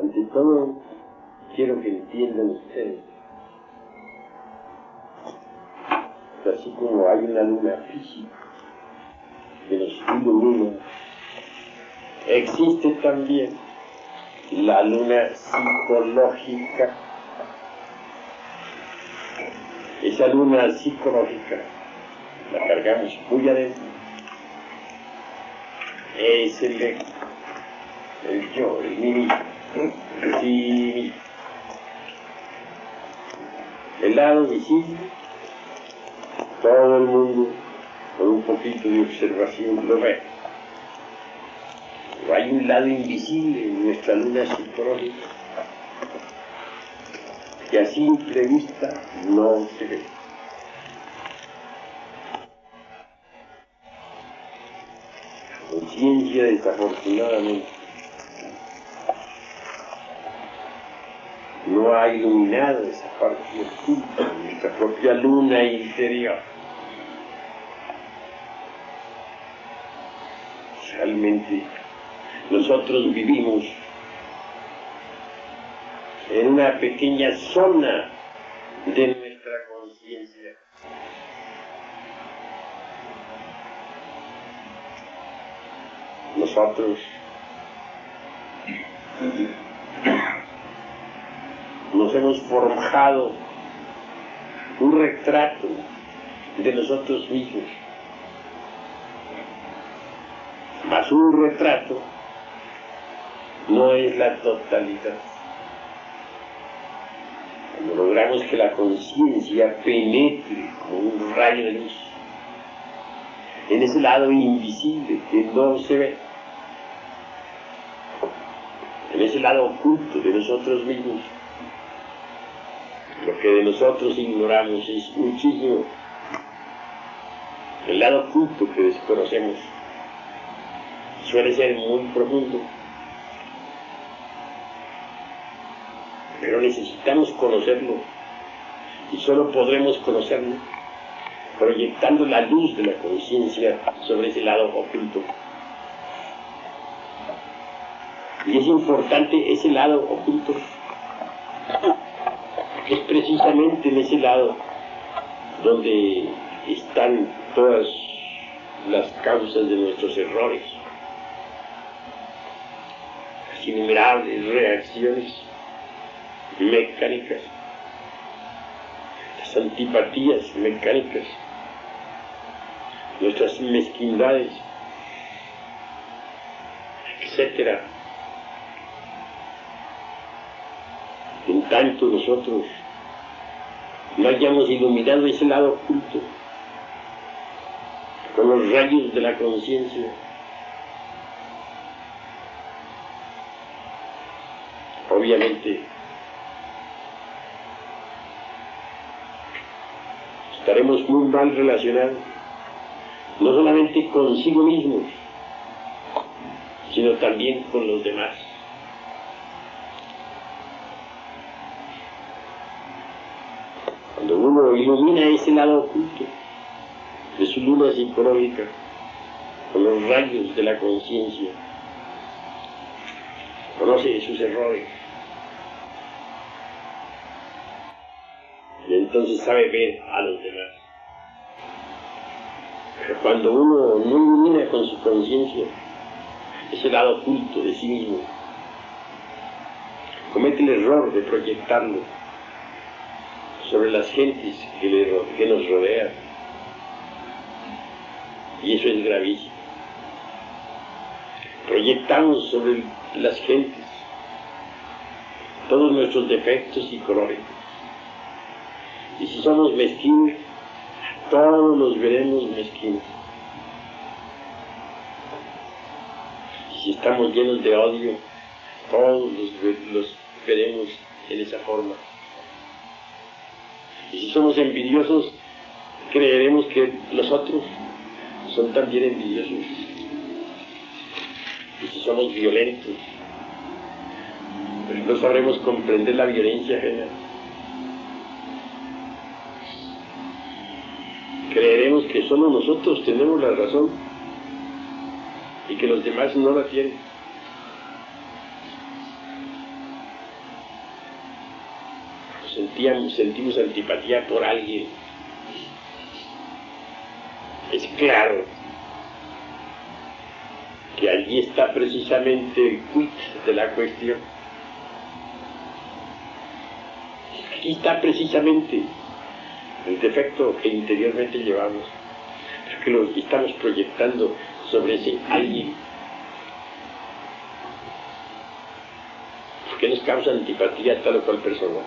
Ante todo, quiero que entiendan ustedes, que así como hay una luna física que nos ilumina, existe también la luna psicológica. Esa luna psicológica la cargamos muy adentro. Es el yo, el mí, sí, el lado visible. Todo el mundo, con un poquito de observación, lo ve. Pero hay un lado invisible en nuestra luna psicológica que a simple vista no se ve. La conciencia, desafortunadamente, no ha iluminado esa parte oculta de nuestra propia luna interior. Realmente, nosotros vivimos en una pequeña zona de nuestra conciencia. Nosotros nos hemos forjado un retrato de nosotros mismos, mas un retrato no es la totalidad. Cuando logramos que la conciencia penetre como un rayo de luz en ese lado invisible que no se ve, en ese lado oculto de nosotros mismos, lo que de nosotros ignoramos es muchísimo. El lado oculto que desconocemos suele ser muy profundo, pero necesitamos conocerlo, y solo podremos conocerlo proyectando la luz de la conciencia sobre ese lado oculto. Y es importante ese lado oculto, es precisamente en ese lado donde están todas las causas de nuestros errores, las innumerables reacciones mecánicas, las antipatías mecánicas, nuestras mezquindades, etc. En tanto nosotros no hayamos iluminado ese lado oculto con los rayos de la conciencia, obviamente estaremos muy mal relacionados, no solamente consigo mismos, sino también con los demás. Cuando uno ilumina ese lado oculto de su luna psicológica con los rayos de la conciencia, conoce sus errores, y entonces sabe ver a los demás. Pero cuando uno no ilumina con su conciencia ese lado oculto de sí mismo, comete el error de proyectarlo sobre las gentes que nos rodean, y eso es gravísimo. Proyectamos sobre las gentes todos nuestros defectos psicológicos, y si somos mezquinos, todos los veremos mezquinos. Y si estamos llenos de odio, todos los veremos en esa forma. Y si somos envidiosos, creeremos que los otros son también envidiosos. Y si somos violentos, pues no sabremos comprender la violencia ajena. Creeremos que solo nosotros tenemos la razón y que los demás no la tienen. sentimos antipatía por alguien, es claro que allí está precisamente el quid de la cuestión. Aquí está precisamente el defecto que interiormente llevamos, que lo estamos proyectando sobre ese alguien. ¿Por qué nos causa antipatía tal o cual persona?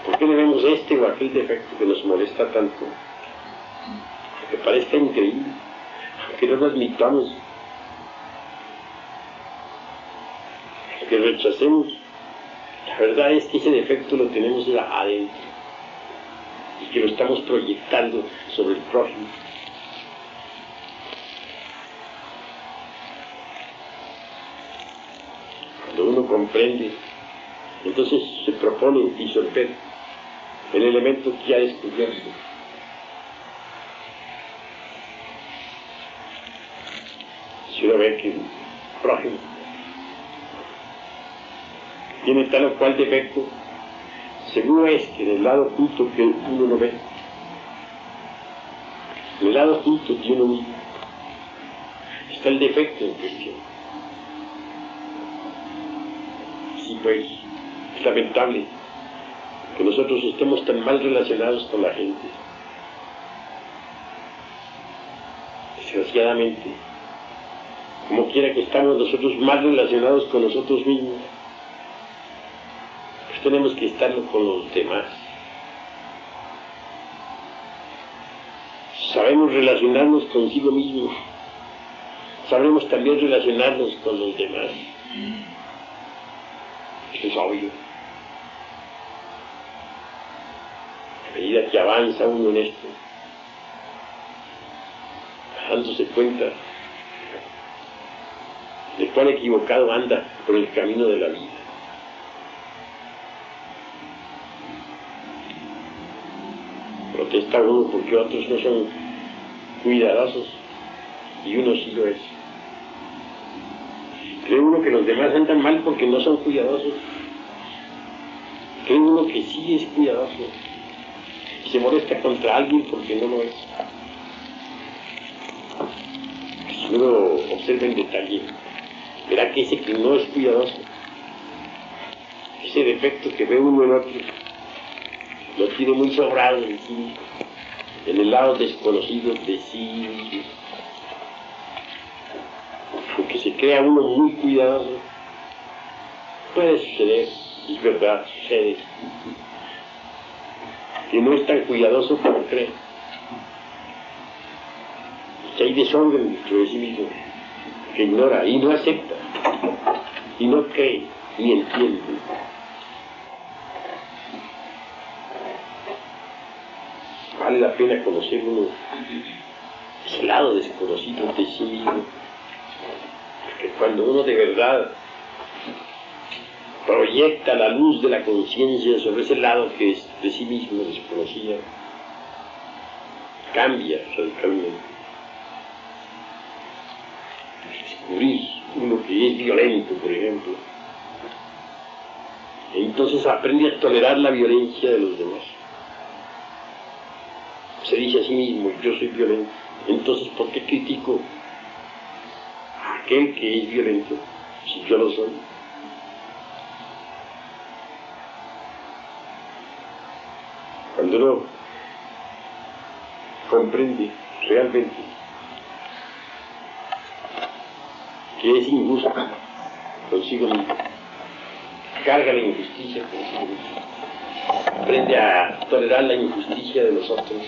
¿Por qué le vemos este o aquel defecto que nos molesta tanto? Que parezca increíble, que no lo admitamos, que rechacemos. La verdad es que ese defecto lo tenemos adentro y que lo estamos proyectando sobre el prójimo. Cuando uno comprende, entonces se propone disolver el elemento que ha descubierto. Si uno ve que el prójimo tiene tal o cual defecto, seguro es que en el lado oculto que uno no ve, en el lado oculto de uno mismo, está el defecto en cuestión. Sí, pues, es lamentable que nosotros estemos tan mal relacionados con la gente. Desgraciadamente, como quiera que estamos nosotros mal relacionados con nosotros mismos, pues tenemos que estarlo con los demás. Sabemos relacionarnos consigo mismos, sabremos también relacionarnos con los demás. Eso es obvio. A medida que avanza uno en esto, dándose cuenta de cuán equivocado anda por el camino de la vida. Protesta uno porque otros no son cuidadosos y uno sí lo es. Cree uno que los demás andan mal porque no son cuidadosos. Cree uno que sí es cuidadoso y se molesta contra alguien porque no lo es. Si uno observa en detalle, verá que ese que no es cuidadoso, ese defecto que ve uno en otro, lo tiene muy sobrado en sí, en el lado desconocido de sí, porque se crea uno muy cuidadoso. Puede suceder, es verdad, sucede, que no es tan cuidadoso como cree, que hay desorden dentro de sí mismo, que ignora y no acepta, y no cree ni entiende. Vale la pena conocer uno ese lado desconocido de sí mismo, porque cuando uno de verdad proyecta la luz de la conciencia sobre ese lado que es de sí mismo desconocida, cambia radicalmente. Descubrir uno que es violento, por ejemplo, entonces aprende a tolerar la violencia de los demás. Se dice a sí mismo, yo soy violento, entonces ¿por qué critico a aquel que es violento si yo lo soy? Cuando uno comprende realmente que es injusto consigo mismo, carga la injusticia consigo mismo, aprende a tolerar la injusticia de los otros.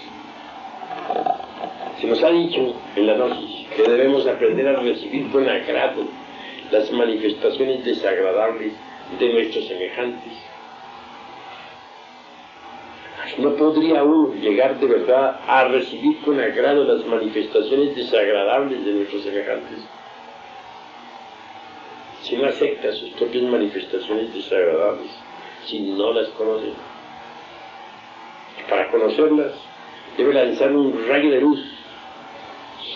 Se nos ha dicho en la gnosis que debemos aprender a recibir con agrado las manifestaciones desagradables de nuestros semejantes. No podría uno llegar de verdad a recibir con agrado las manifestaciones desagradables de nuestros semejantes si no acepta sus propias manifestaciones desagradables, si no las conoce. Para conocerlas debe lanzar un rayo de luz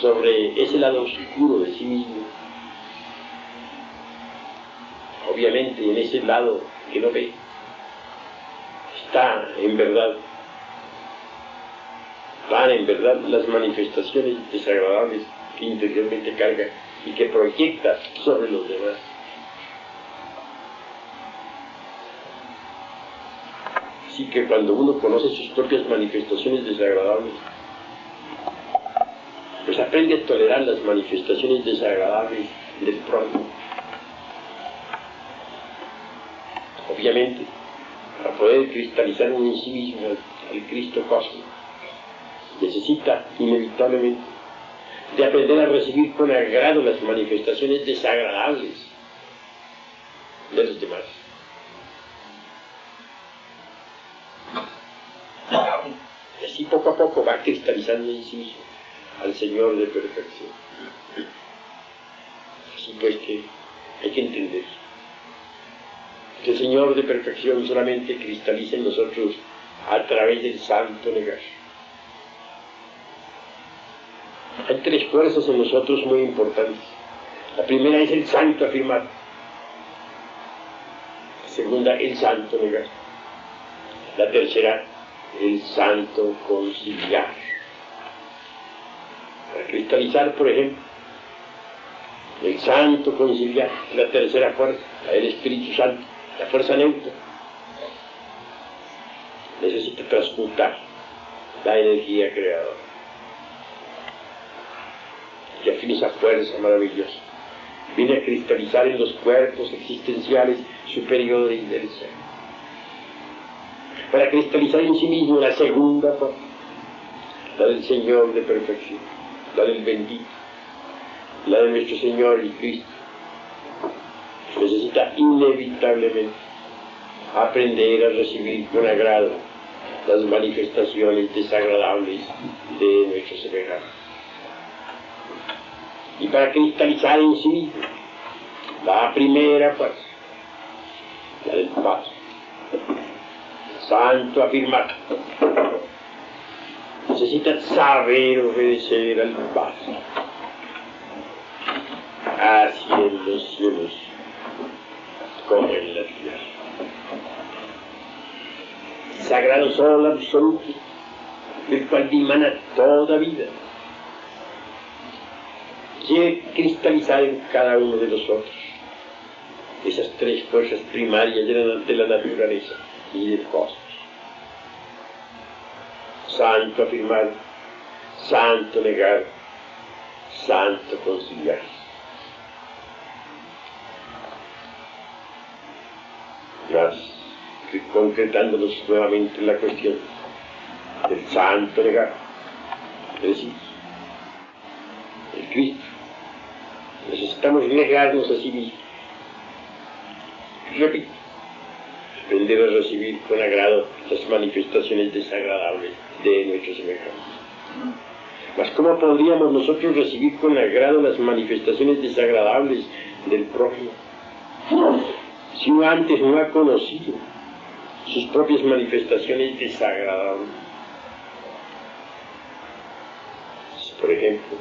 sobre ese lado oscuro de sí mismo. Obviamente en ese lado que no ve están en verdad las manifestaciones desagradables que interiormente carga y que proyecta sobre los demás. Así que cuando uno conoce sus propias manifestaciones desagradables, pues aprende a tolerar las manifestaciones desagradables del prójimo. Obviamente, para poder cristalizar en sí mismo el Cristo cósmico, necesita inevitablemente de aprender a recibir con agrado las manifestaciones desagradables de los demás. Y así poco a poco va cristalizando en sí mismo al Señor de perfección. Así pues que hay que entender que el Señor de perfección solamente cristaliza en nosotros a través del santo negar. Hay tres fuerzas en nosotros muy importantes. La primera es el santo afirmar. La segunda, el santo negar. La tercera, el santo conciliar. Para cristalizar, por ejemplo, el santo conciliar, la tercera fuerza, la del Espíritu Santo, la fuerza neutra, necesita transmutar la energía creadora. Y al fin esa fuerza maravillosa viene a cristalizar en los cuerpos existenciales superiores del ser. Para cristalizar en sí mismo la segunda fuerza, la del Señor de perfección, la del bendito, la de nuestro Señor y Cristo. Necesita inevitablemente aprender a recibir con agrado las manifestaciones desagradables de nuestro semejante. Y para cristalizar en sí mismo la primera fuerza, la del paso, santo afirmar, necesita saber obedecer al paso hacia los cielos como en la tierra. Sagrado sol absoluto, del cual dimana toda vida, quiere cristalizar en cada uno de nosotros esas tres fuerzas primarias de la naturaleza y del cosmos. Santo afirmar, santo negar, santo conciliar. Más concretándonos nuevamente en la cuestión del santo negar, es decir, el Cristo. Necesitamos negarnos a sí mismos. Repito, aprender a recibir con agrado las manifestaciones desagradables de nuestros semejantes. Mas ¿cómo podríamos nosotros recibir con agrado las manifestaciones desagradables del prójimo si uno antes no ha conocido sus propias manifestaciones desagradables? Si, por ejemplo,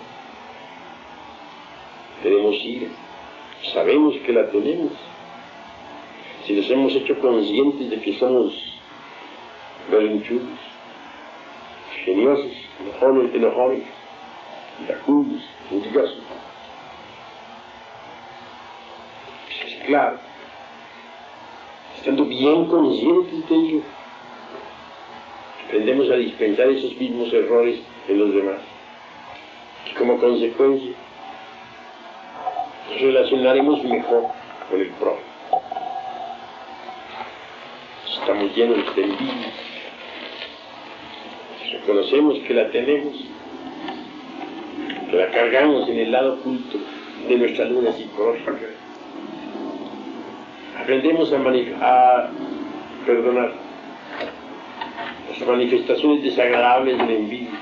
tenemos ira, sabemos que la tenemos, si nos hemos hecho conscientes de que somos berrinchudos, geniosos, enojones, iracudos, orgullosos, pues es claro, estando bien conscientes de ello, aprendemos a dispensar esos mismos errores en los demás, y como consecuencia nos relacionaremos mejor con el prójimo. Estamos llenos de envidia, reconocemos que la tenemos, que la cargamos en el lado oculto de nuestra luna psicológica. Aprendemos a perdonar las manifestaciones desagradables de la envidia,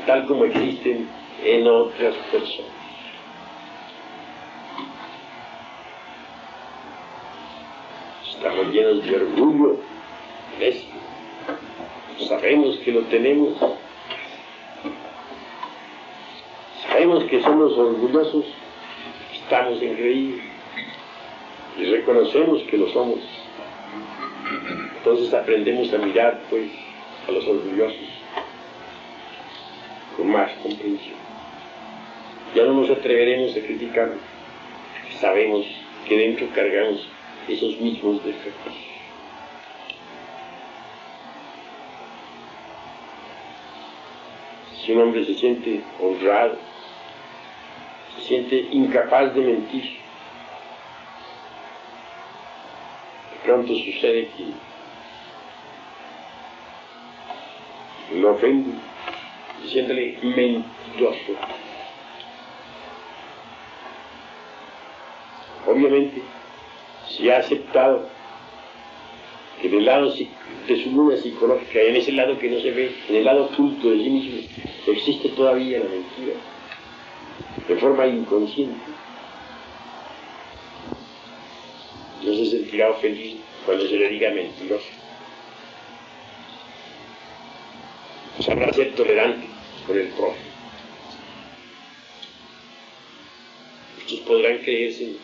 tal como existen en otras personas. Estamos llenos de orgullo, necio. Sabemos que lo tenemos. Sabemos que somos orgullosos, estamos engreídos y reconocemos que lo somos. Entonces aprendemos a mirar, pues, a los orgullosos con más comprensión. Ya no nos atreveremos a criticarlos. Sabemos que dentro cargamos esos mismos defectos. Si un hombre se siente honrado, se siente incapaz de mentir, de pronto sucede que lo ofende, diciéndole mentiroso. Obviamente, si ha aceptado que en el lado de su vida psicológica, en ese lado que no se ve, en el lado oculto de sí mismo, existe todavía la mentira, de forma inconsciente, no se sentirá ofendido cuando se le diga mentiroso. Sabrá ser tolerante con el prójimo. Estos podrán creerse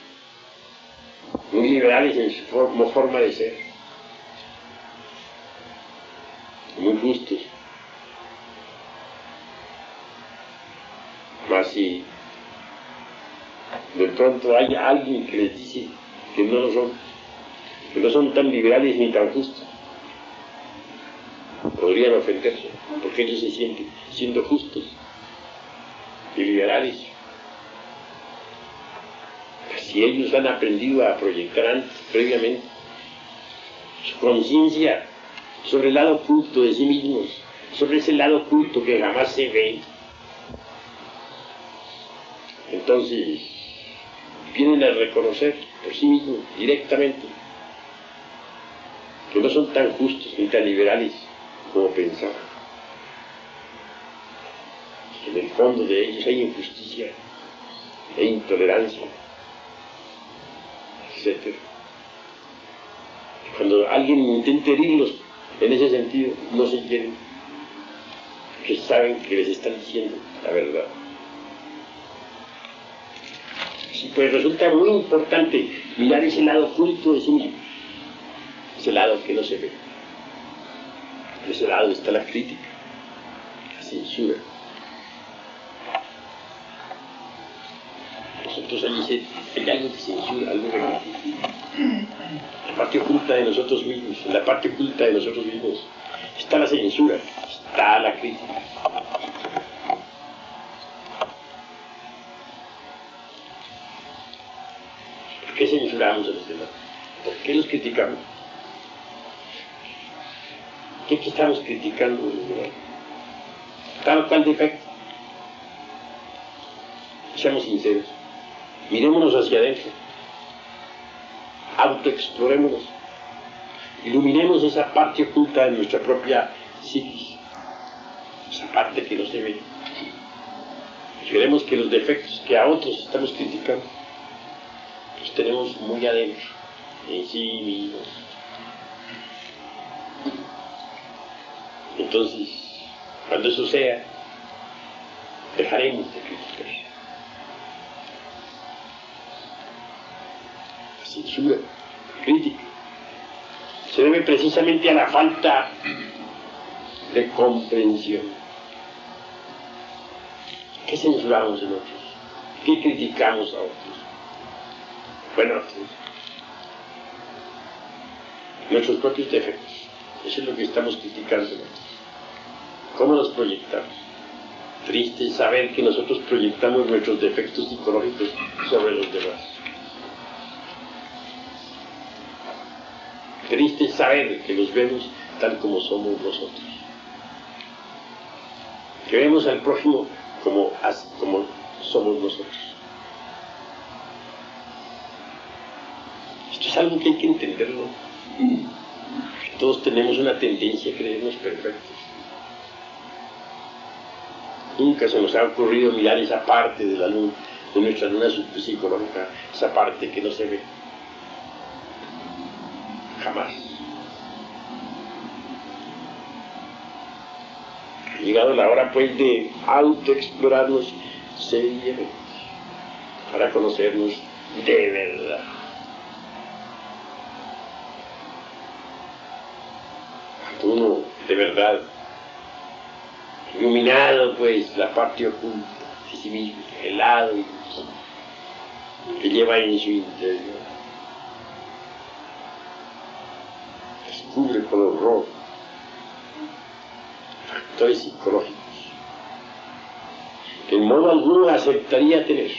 muy liberales en su forma de ser, muy justos. Mas si de pronto hay alguien que les dice que no lo son, que no son tan liberales ni tan justos, podrían ofenderse, porque ellos se sienten siendo justos y liberales. Si ellos han aprendido a proyectar previamente su conciencia sobre el lado oculto de sí mismos, sobre ese lado oculto que jamás se ve, entonces vienen a reconocer por sí mismos directamente que no son tan justos ni tan liberales como pensaban. En el fondo de ellos hay injusticia e intolerancia, etc. Cuando alguien intenta herirlos en ese sentido, no se quieren, porque saben que les están diciendo la verdad. Sí, pues resulta muy importante mirar ese lado oculto de sí mismo, ese lado que no se ve. De ese lado está la crítica, la censura. Nosotros hay algo de censura, algo de crítica. La parte oculta de nosotros mismos, en la parte oculta de nosotros mismos está la censura, está la crítica. ¿Por qué censuramos a los demás? ¿Por qué los criticamos? ¿Qué estamos criticando a los demás? Tal o cual defecto. Seamos sinceros. Mirémonos hacia adentro. Autoexplorémonos. Iluminemos esa parte oculta de nuestra propia psiquis. Esa parte que no se ve. Y veremos que los defectos que a otros estamos criticando los tenemos muy adentro, en sí mismos. Entonces, cuando eso sea, dejaremos de criticar. La censura, la crítica, se debe precisamente a la falta de comprensión. ¿Qué censuramos en otros? ¿Qué criticamos a otros? Bueno, nuestros propios defectos. Eso es lo que estamos criticando. ¿Cómo los proyectamos? Triste saber que nosotros proyectamos nuestros defectos psicológicos sobre los demás. Triste saber que los vemos tal como somos nosotros. Que vemos al prójimo como somos nosotros. Esto es algo que hay que entenderlo. Todos tenemos una tendencia a creernos perfectos. Nunca se nos ha ocurrido mirar esa parte de la luna, de nuestra luna psicológica, esa parte que no se ve. Jamás. Ha llegado la hora, pues, de autoexplorarnos seriamente para conocernos de verdad. de verdad, iluminado pues la parte oculta de sí mismo, el lado que lleva en su interior, descubre con horror factores psicológicos que en modo alguno aceptaría tener,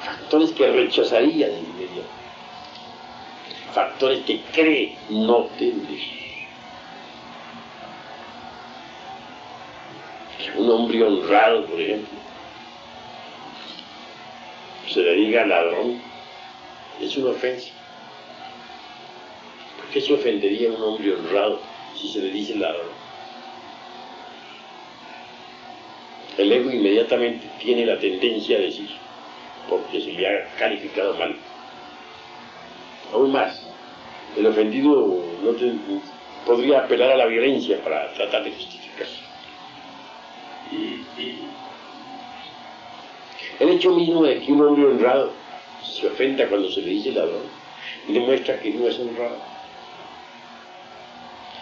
factores que rechazaría de inmediato, factores que cree no tener. Un hombre honrado, por ejemplo, se le diga ladrón, es una ofensa. ¿Por qué se ofendería a un hombre honrado si se le dice ladrón? El ego inmediatamente tiene la tendencia a decir, porque se le ha calificado mal. Aún más, el ofendido podría apelar a la violencia para tratar de justificarse. El hecho mismo de que un hombre honrado se ofenda cuando se le dice ladrón demuestra que no es honrado.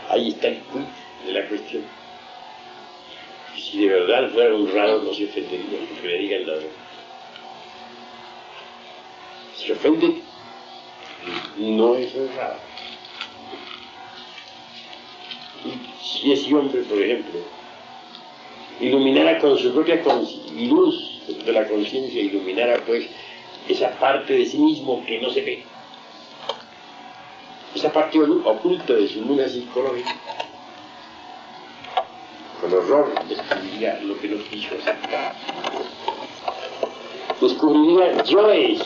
Ahí está el quid de la cuestión. Si de verdad fuera honrado no se ofendería porque le digan ladrón. Se ofende, no es honrado. Si ese hombre, por ejemplo, iluminara con su propia luz de la conciencia, iluminara pues esa parte de sí mismo que no se ve, esa parte oculta de su luna psicológica, con horror descubriría lo que no quiso aceptar, descubriría yoes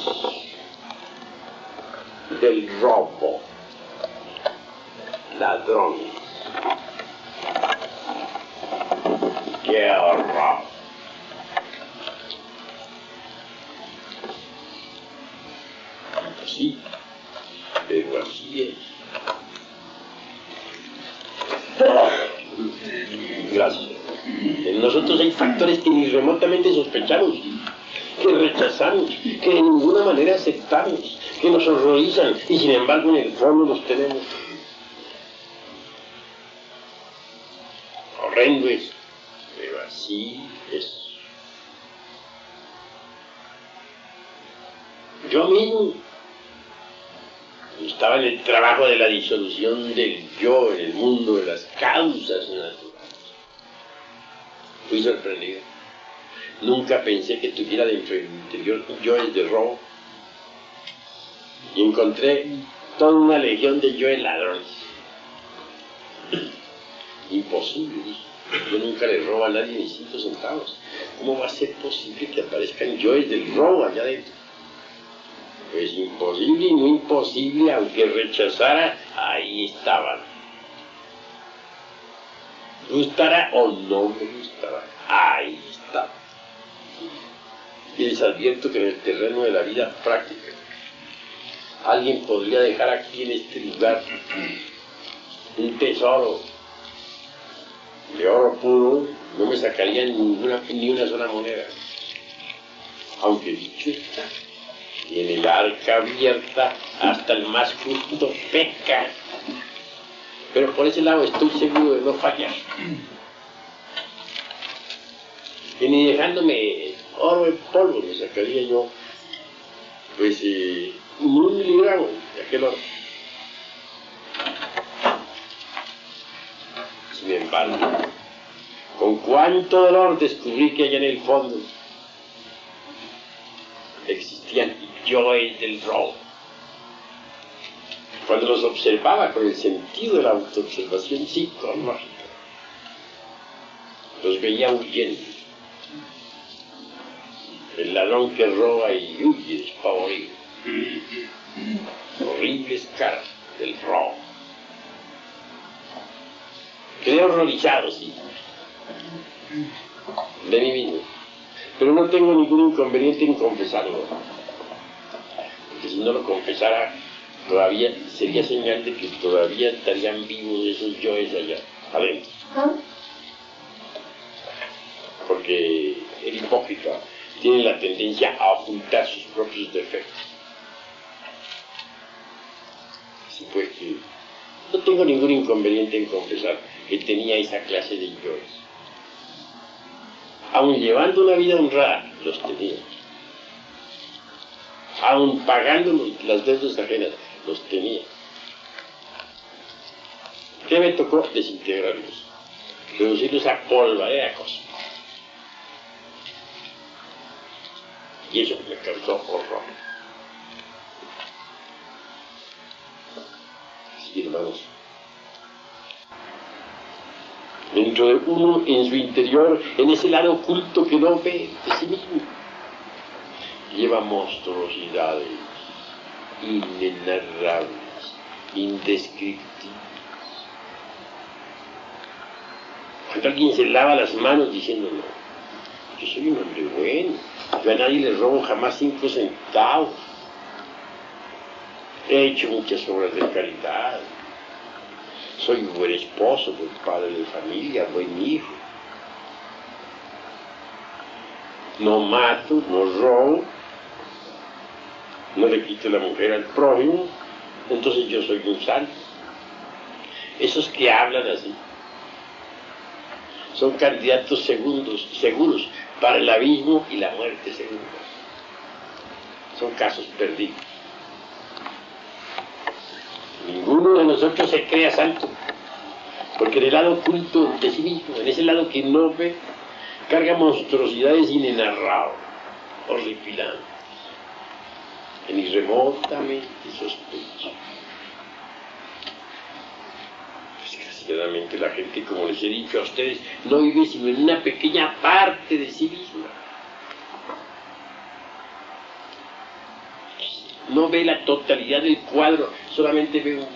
del robo, ladrones. ¡Qué horror! Sí, pero así es. Gracias. En nosotros hay factores que ni remotamente sospechamos, que rechazamos, que de ninguna manera aceptamos, que nos horrorizan y sin embargo en el fondo los tenemos. Horrendo es, pero así es. Yo mismo estaba en el trabajo de la disolución del yo en el mundo de las causas naturales. Fui sorprendido. Nunca pensé que tuviera dentro del interior yoes de robo. Y encontré toda una legión de yoes ladrones. Imposible. Yo nunca le robo a nadie ni 5 centavos. ¿Cómo va a ser posible que aparezcan yoes del robo allá adentro? Pues imposible y no imposible, aunque rechazara, ahí estaban. Gustara o no me gustara, ahí estaban. Y les advierto que en el terreno de la vida práctica, alguien podría dejar aquí en este lugar un tesoro de oro puro, no me sacaría ni una sola moneda. Aunque dicho está, y en el arca abierta hasta el más justo peca. Pero por ese lado estoy seguro de no fallar. Y ni dejándome oro en polvo me sacaría yo, pues, un miligramo de aquel oro. Sin embargo, con cuánto dolor descubrí que allá en el fondo existían yoes del robo. Cuando los observaba con el sentido de la autoobservación psicológica, los veía huyendo. El ladrón que roba y huye despavorido. Horribles caras del robo. Quedé horrorizado, sí, de mí mismo. Pero no tengo ningún inconveniente en confesarlo. Porque si no lo confesara, todavía sería señal de que todavía estarían vivos esos yoes allá adentro. Porque el hipócrita tiene la tendencia a ocultar sus propios defectos. Así pues que No tengo ningún inconveniente en confesar que tenía esa clase de yoes. Aun llevando una vida honrada, los tenía. Aun pagando las deudas ajenas, los tenía. ¿Qué me tocó? Desintegrarlos, reducirlos a polvareda cosa. Y eso me causó horror. Así, hermanos, dentro de uno, en su interior, en ese lado oculto que no ve de sí mismo, lleva monstruosidades inenarrables, indescriptibles. Cuando alguien se lava las manos diciendo, no, yo soy un hombre bueno, yo a nadie le robo jamás 5 centavos, he hecho muchas obras de caridad, soy un buen esposo, buen padre de familia, buen hijo, no mato, no robo, no le quito la mujer al prójimo, entonces yo soy un santo. Esos que hablan así son candidatos seguros para el abismo y la muerte segura. Son casos perdidos. Ninguno de nosotros se crea santo, porque en el lado oculto de sí mismo, en ese lado que no ve, carga monstruosidades inenarrables, horripilantes, que ni remotamente sospecha. Desgraciadamente la gente, como les he dicho a ustedes, no vive sino en una pequeña parte de sí misma. No ve la totalidad del cuadro, solamente ve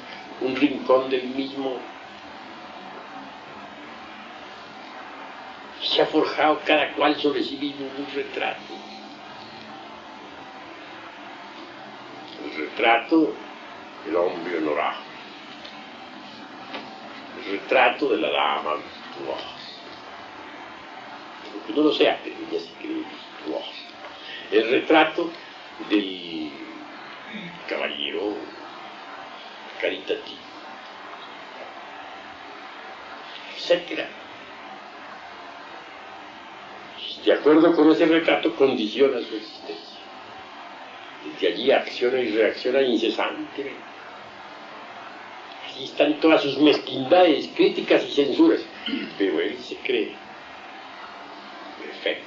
un rincón del mismo. Se ha forjado cada cual sobre sí mismo un retrato. El retrato del hombre honorable. El retrato de la dama virtuosa. Aunque no lo sea, pero ella se cree virtuosa. El retrato del caballero caritativo, etc. De acuerdo con ese retrato, condiciona su existencia. Desde allí acciona y reacciona incesantemente. Allí están todas sus mezquindades, críticas y censuras, pero él se cree perfecto.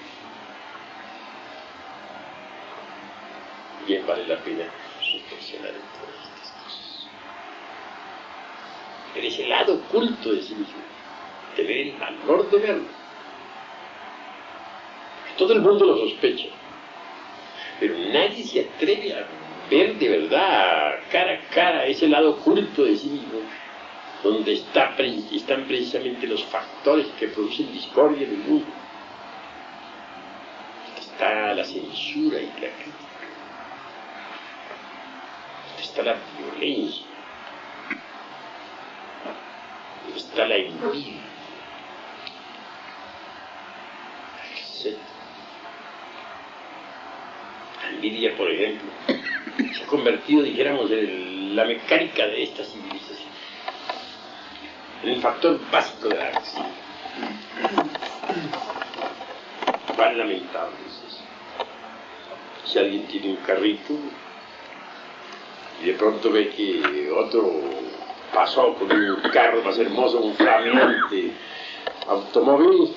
Bien vale la pena reflexionar en todas estas cosas. En ese lado oculto de sí mismo, tener el valor de verlo. Todo el mundo lo sospecha, pero nadie se atreve a ver de verdad, cara a cara, ese lado oculto de sí mismo, donde están precisamente los factores que producen discordia en el mundo. Está la censura y la crítica. Está la violencia, está la envidia, etc. La envidia, por ejemplo, se ha convertido, dijéramos, en la mecánica de esta civilización, en el factor básico de la acción. Cuán lamentable es eso. Si alguien tiene un carrito y de pronto ve que otro pasó con un carro más hermoso, un flameante automóvil,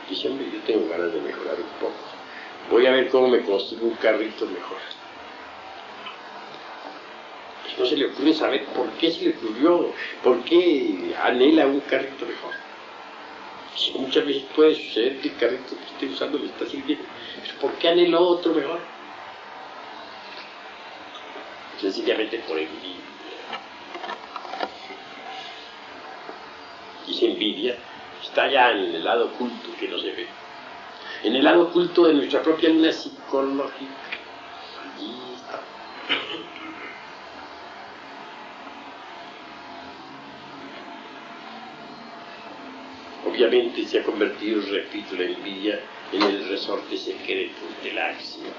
dice, hombre, yo tengo ganas de mejorar un poco, voy a ver cómo me construyo un carrito mejor. Pues no se le ocurre saber por qué se le ocurrió, por qué anhela un carrito mejor. Sí, muchas veces puede suceder que el carrito que esté usando le está sirviendo, pero ¿por qué anhela otro mejor? Sencillamente por envidia. Y esa envidia está ya en el lado oculto que no se ve, en el lado oculto de nuestra propia luna psicológica. Allí está. Obviamente se ha convertido, repito, la envidia en el resorte secreto de la acción.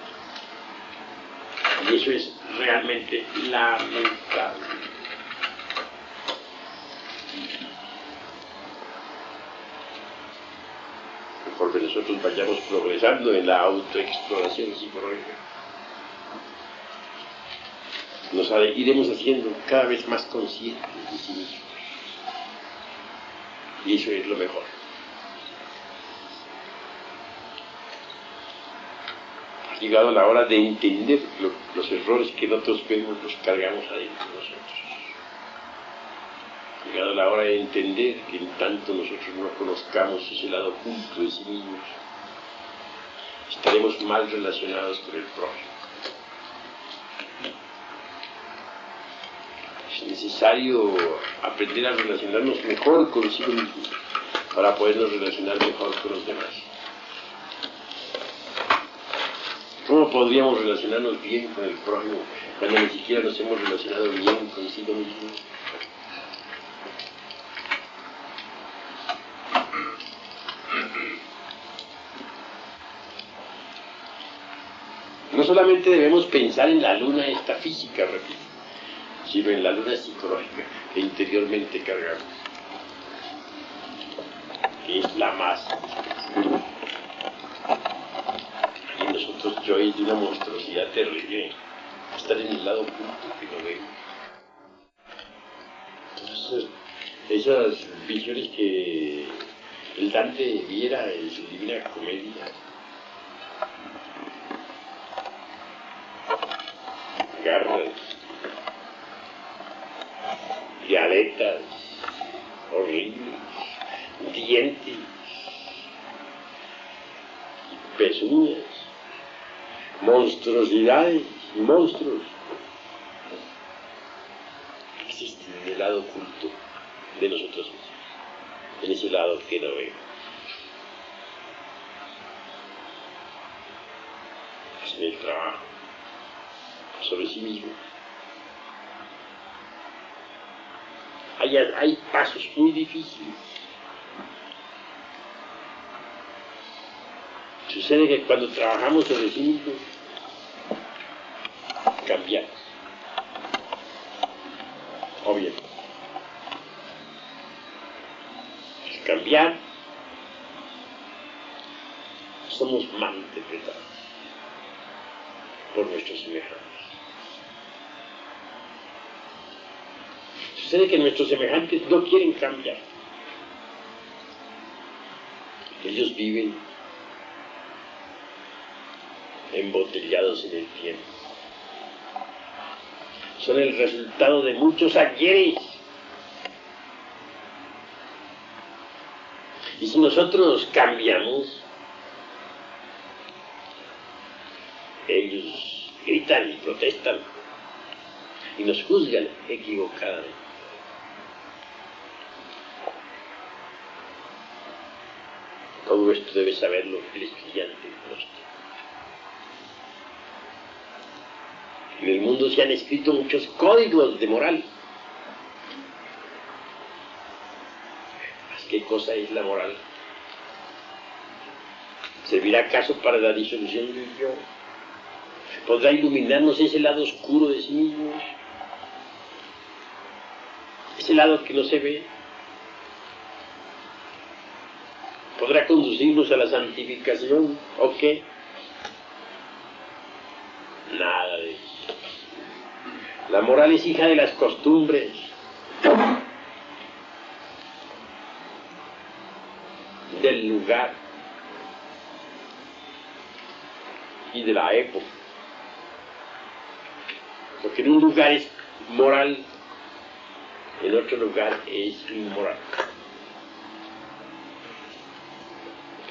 Y eso es realmente lamentable. Conforme nosotros vayamos progresando en la autoexploración psicológica, nos iremos haciendo cada vez más conscientes de sí mismos. Y eso es lo mejor. Ha llegado la hora de entender los errores que nosotros vemos, los cargamos adentro de nosotros. Ha llegado la hora de entender que en tanto nosotros no conozcamos ese lado oculto de sí mismos, estaremos mal relacionados con el prójimo. Es necesario aprender a relacionarnos mejor consigo mismo para podernos relacionar mejor con los demás. ¿Cómo podríamos relacionarnos bien con el prójimo cuando ni siquiera nos hemos relacionado bien consigo mismo? No solamente debemos pensar en la luna esta física, repito, sino en la luna psicológica que interiormente cargamos, que es la más. Y en nosotros yo es de una monstruosidad terrible, estar en el lado oculto que no vemos. Entonces, esas visiones que el Dante viera en su Divina Comedia, garras y aletas horribles, dientes, pezuñas, monstruosidades y monstruos, existen en el lado oculto de nosotros mismos, en ese lado que no vemos. Es en el trabajo sobre sí mismo. Hay pasos muy difíciles. Sucede que cuando trabajamos sobre sí mismos, cambiamos. Obviamente. Al cambiar, somos mal interpretados por nuestros semejantes. Sucede que nuestros semejantes no quieren cambiar. Ellos viven embotellados en el tiempo. Son el resultado de muchos ayeres. Y si nosotros cambiamos, ellos gritan y protestan y nos juzgan equivocadamente. Todo esto debe saberlo el estudiante nuestro. En el mundo se han escrito muchos códigos de moral. ¿Qué cosa es la moral? ¿Servirá acaso para la disolución del yo? ¿Podrá iluminarnos ese lado oscuro de sí mismos? Ese lado que no se ve. ¿Podrá conducirnos a la santificación o qué? Nada de eso. La moral es hija de las costumbres. Del lugar y de la época. Porque en un lugar es moral, en otro lugar es inmoral.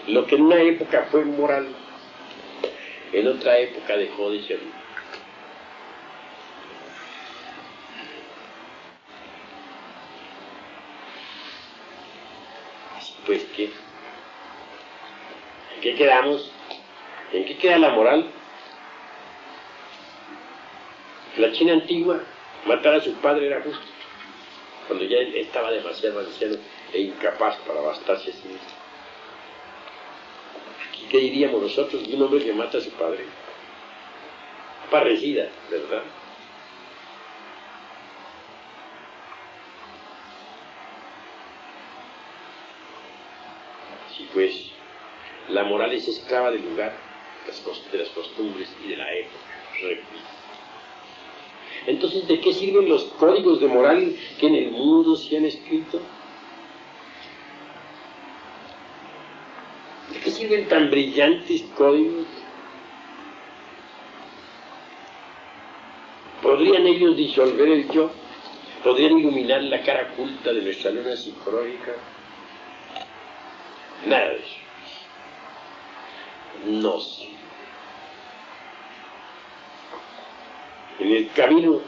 Lo que en una época fue moral, en otra época dejó de serlo. Así pues que, ¿en qué quedamos? ¿En qué queda la moral? La China antigua, matar a su padre era justo, cuando ya él estaba demasiado anciano e incapaz para bastarse a sí mismo. Aquí, ¿qué diríamos nosotros de un hombre que mata a su padre? Parricida, ¿verdad? pues la moral es esclava del lugar, de las costumbres y de la época. Repito. Entonces, ¿de qué sirven los códigos de moral que en el mundo se han escrito? ¿De qué sirven tan brillantes códigos? ¿Podrían ellos disolver el yo? ¿Podrían iluminar la cara oculta de nuestra luna psicológica? Nada de eso. No sé. En el camino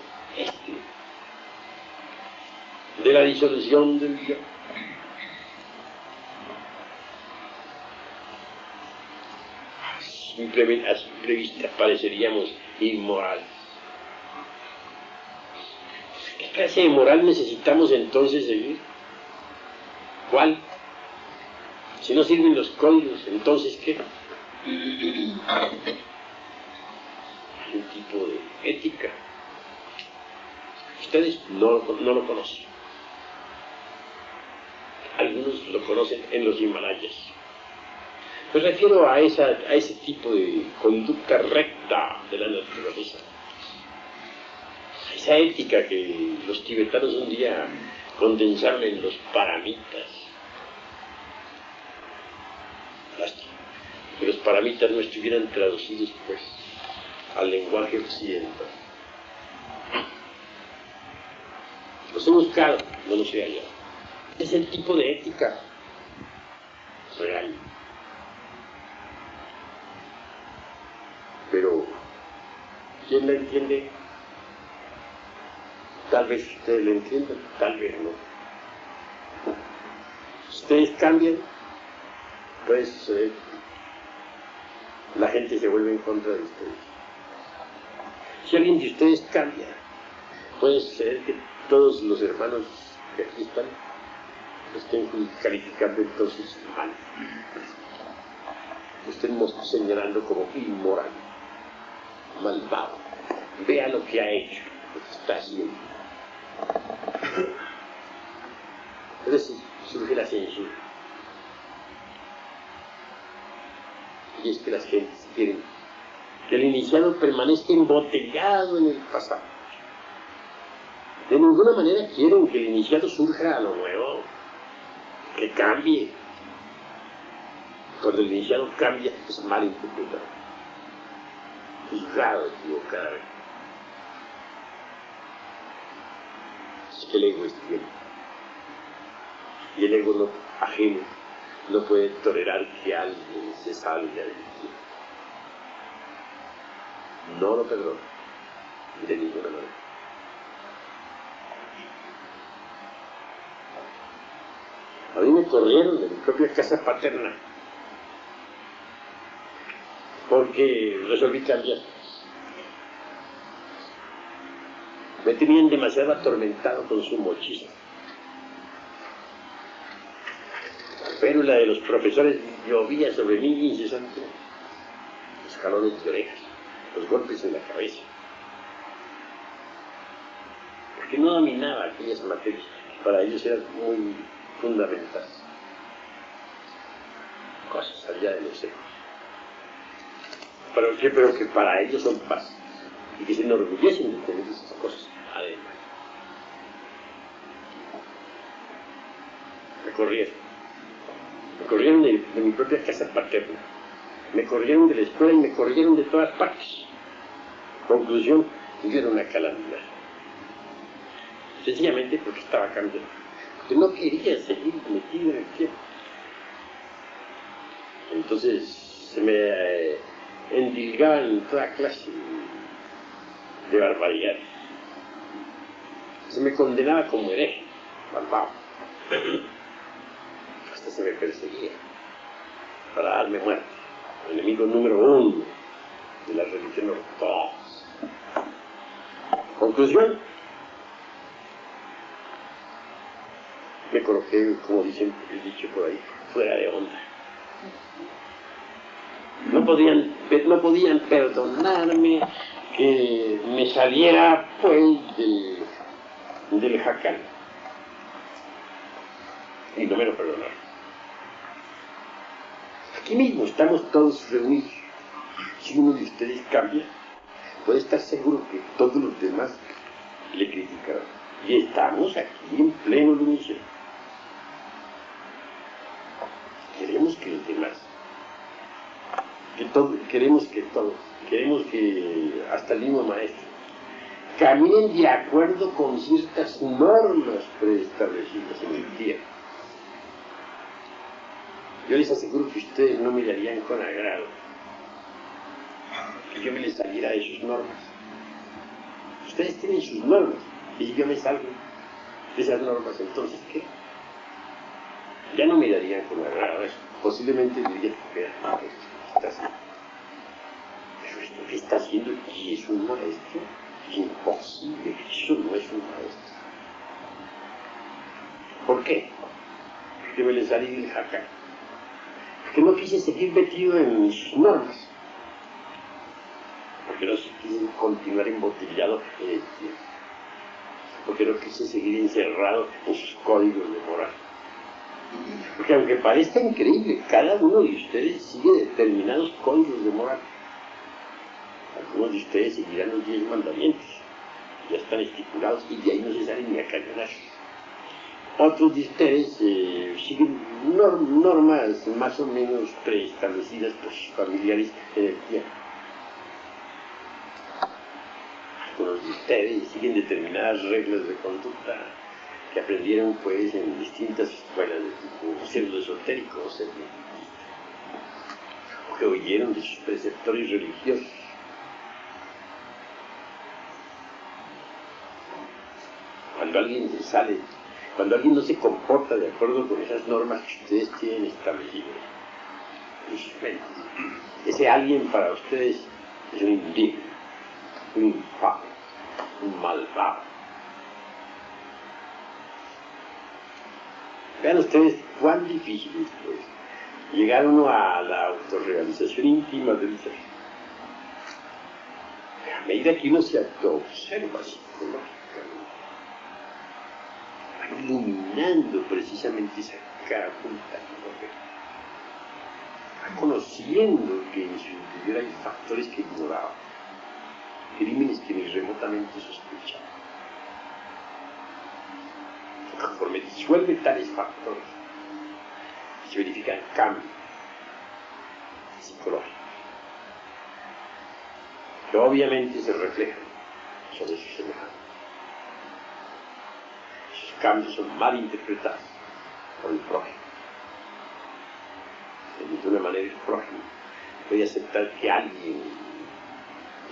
de la disolución del yo, a simple vista pareceríamos inmorales. ¿Qué clase de moral necesitamos entonces seguir? ¿Cuál? Si no sirven los códigos, ¿entonces qué? Un tipo de ética. Ustedes no lo conocen. Algunos lo conocen en los Himalayas. Me refiero a ese tipo de conducta recta de la naturaleza. Esa ética que los tibetanos un día condensaron en los paramitas. Lástima que los paramitas no estuvieran traducidos, pues, al lenguaje occidental. Los he buscado, no los he hallado. Es el tipo de ética real. Pero, ¿quién la entiende? Tal vez ustedes la entiendan, tal vez no. Ustedes cambian, pues la gente se vuelve en contra de ustedes. Si alguien de ustedes cambia, puede ser que todos los hermanos que aquí están estén calificando entonces mal. Estén señalando como inmoral, malvado. Vea lo que ha hecho, lo que está haciendo. Es decir, surge la censura. Y es que las gentes quieren que el iniciado permanezca embotellado en el pasado. De ninguna manera quieren que el iniciado surja a lo nuevo, que cambie. Cuando el iniciado cambia, es mal interpretado, juzgado equivocadamente. Es que el ego es bien. Y el ego no, ajeno no puede tolerar que alguien se salga del tiempo. No lo perdona, de ninguna manera. A mí me corrieron de mi propia casa paterna porque resolví cambiar. Me tenían demasiado atormentado con su mochismo. La férula de los profesores llovía sobre mí incesantemente. Los jalones de orejas, los golpes en la cabeza. Porque no dominaba aquellas materias que para ellos eran muy fundamentales. Cosas allá de los ecos. Pero que para ellos son básicas y que se enorgullecen de tener esas cosas además. Me corrieron de mi propia casa paterna, me corrieron de la escuela y me corrieron de todas partes. Conclusión, yo era una calamidad. Sencillamente porque estaba cambiando, porque no quería seguir metido en el tiempo. Entonces se me endilgaban toda clase de barbaridades. Se me condenaba como hereje, malvado. Hasta se me perseguía para darme muerte. El enemigo número 1 de la religión ortodoxa. Conclusión, me coloqué, como dicen el dicho por ahí, fuera de onda. No podían perdonarme que me saliera, pues, del jacal. Y no me lo perdonaron. Aquí mismo estamos todos reunidos. Si uno de ustedes cambia, puede estar seguro que todos los demás le criticarán. Y estamos aquí en pleno lunes. Queremos que los demás, queremos que hasta el mismo maestro, caminen de acuerdo con ciertas normas preestablecidas en el tiempo. Yo les aseguro que ustedes no mirarían con agrado que yo me les saliera de sus normas. Ustedes tienen sus normas, y si yo me salgo de esas normas, entonces ¿qué? Ya no mirarían con agrado eso. Posiblemente dirían que está haciendo. Pero esto que está haciendo, ¿y es un maestro? Es imposible, eso no es un maestro. ¿Por qué? Porque me les salí del jacal. Porque no quise seguir metido en mis normas. Porque no quise continuar embotellado en el tiempo. Porque no quise seguir encerrado en sus códigos de moral. Porque aunque parezca increíble, cada uno de ustedes sigue determinados códigos de moral. Algunos de ustedes seguirán los 10 mandamientos. Ya están estipulados y de ahí no se salen ni a cañonar. Otros de ustedes siguen normas más o menos preestablecidas por sus familiares en el tiempo. Algunos de ustedes siguen determinadas reglas de conducta que aprendieron pues en distintas escuelas de tipo pseudo-esotérico o pseudo-budista, o que oyeron de sus preceptores religiosos. Cuando alguien se sale, cuando alguien no se comporta de acuerdo con esas normas que ustedes tienen establecidas en sus mentes, ese alguien para ustedes es un indigno, un infame, un malvado. Vean ustedes cuán difícil es pues, llegar uno a la autorrealización íntima del ser. A medida que uno se autoobserva psicológicamente, va iluminando precisamente esa cara oculta que ve. Va conociendo que en su interior hay factores que ignoraba, crímenes que ni remotamente sospechaba. Conforme disuelve tales factores, se verifican cambios psicológicos que obviamente se reflejan sobre sus semejantes. Esos cambios son mal interpretados por el prójimo. De ninguna manera el prójimo puede aceptar que alguien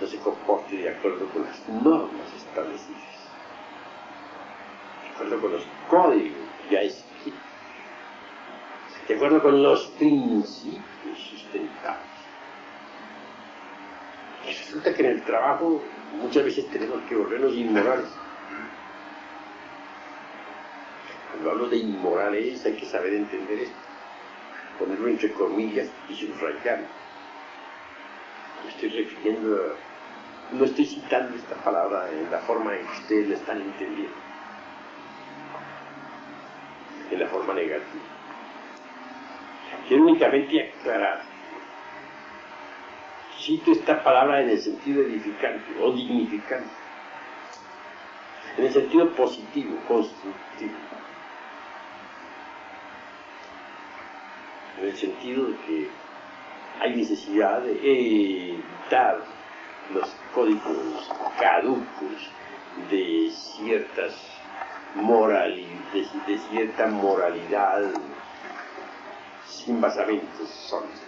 no se comporte de acuerdo con las normas establecidas, de acuerdo con los códigos ya escritos, de acuerdo con los principios sustentados. Y resulta que en el trabajo muchas veces tenemos que volvernos inmorales. Cuando hablo de inmorales hay que saber entender esto, ponerlo entre comillas y subrayarlo. Me estoy refiriendo, no estoy citando esta palabra en la forma en que ustedes la están entendiendo, en la forma negativa. Quiero únicamente aclarar. Cito esta palabra en el sentido edificante o dignificante, en el sentido positivo, constructivo, en el sentido de que hay necesidad de evitar los códigos caducos de ciertas de cierta moralidad sin basamentos sólidos.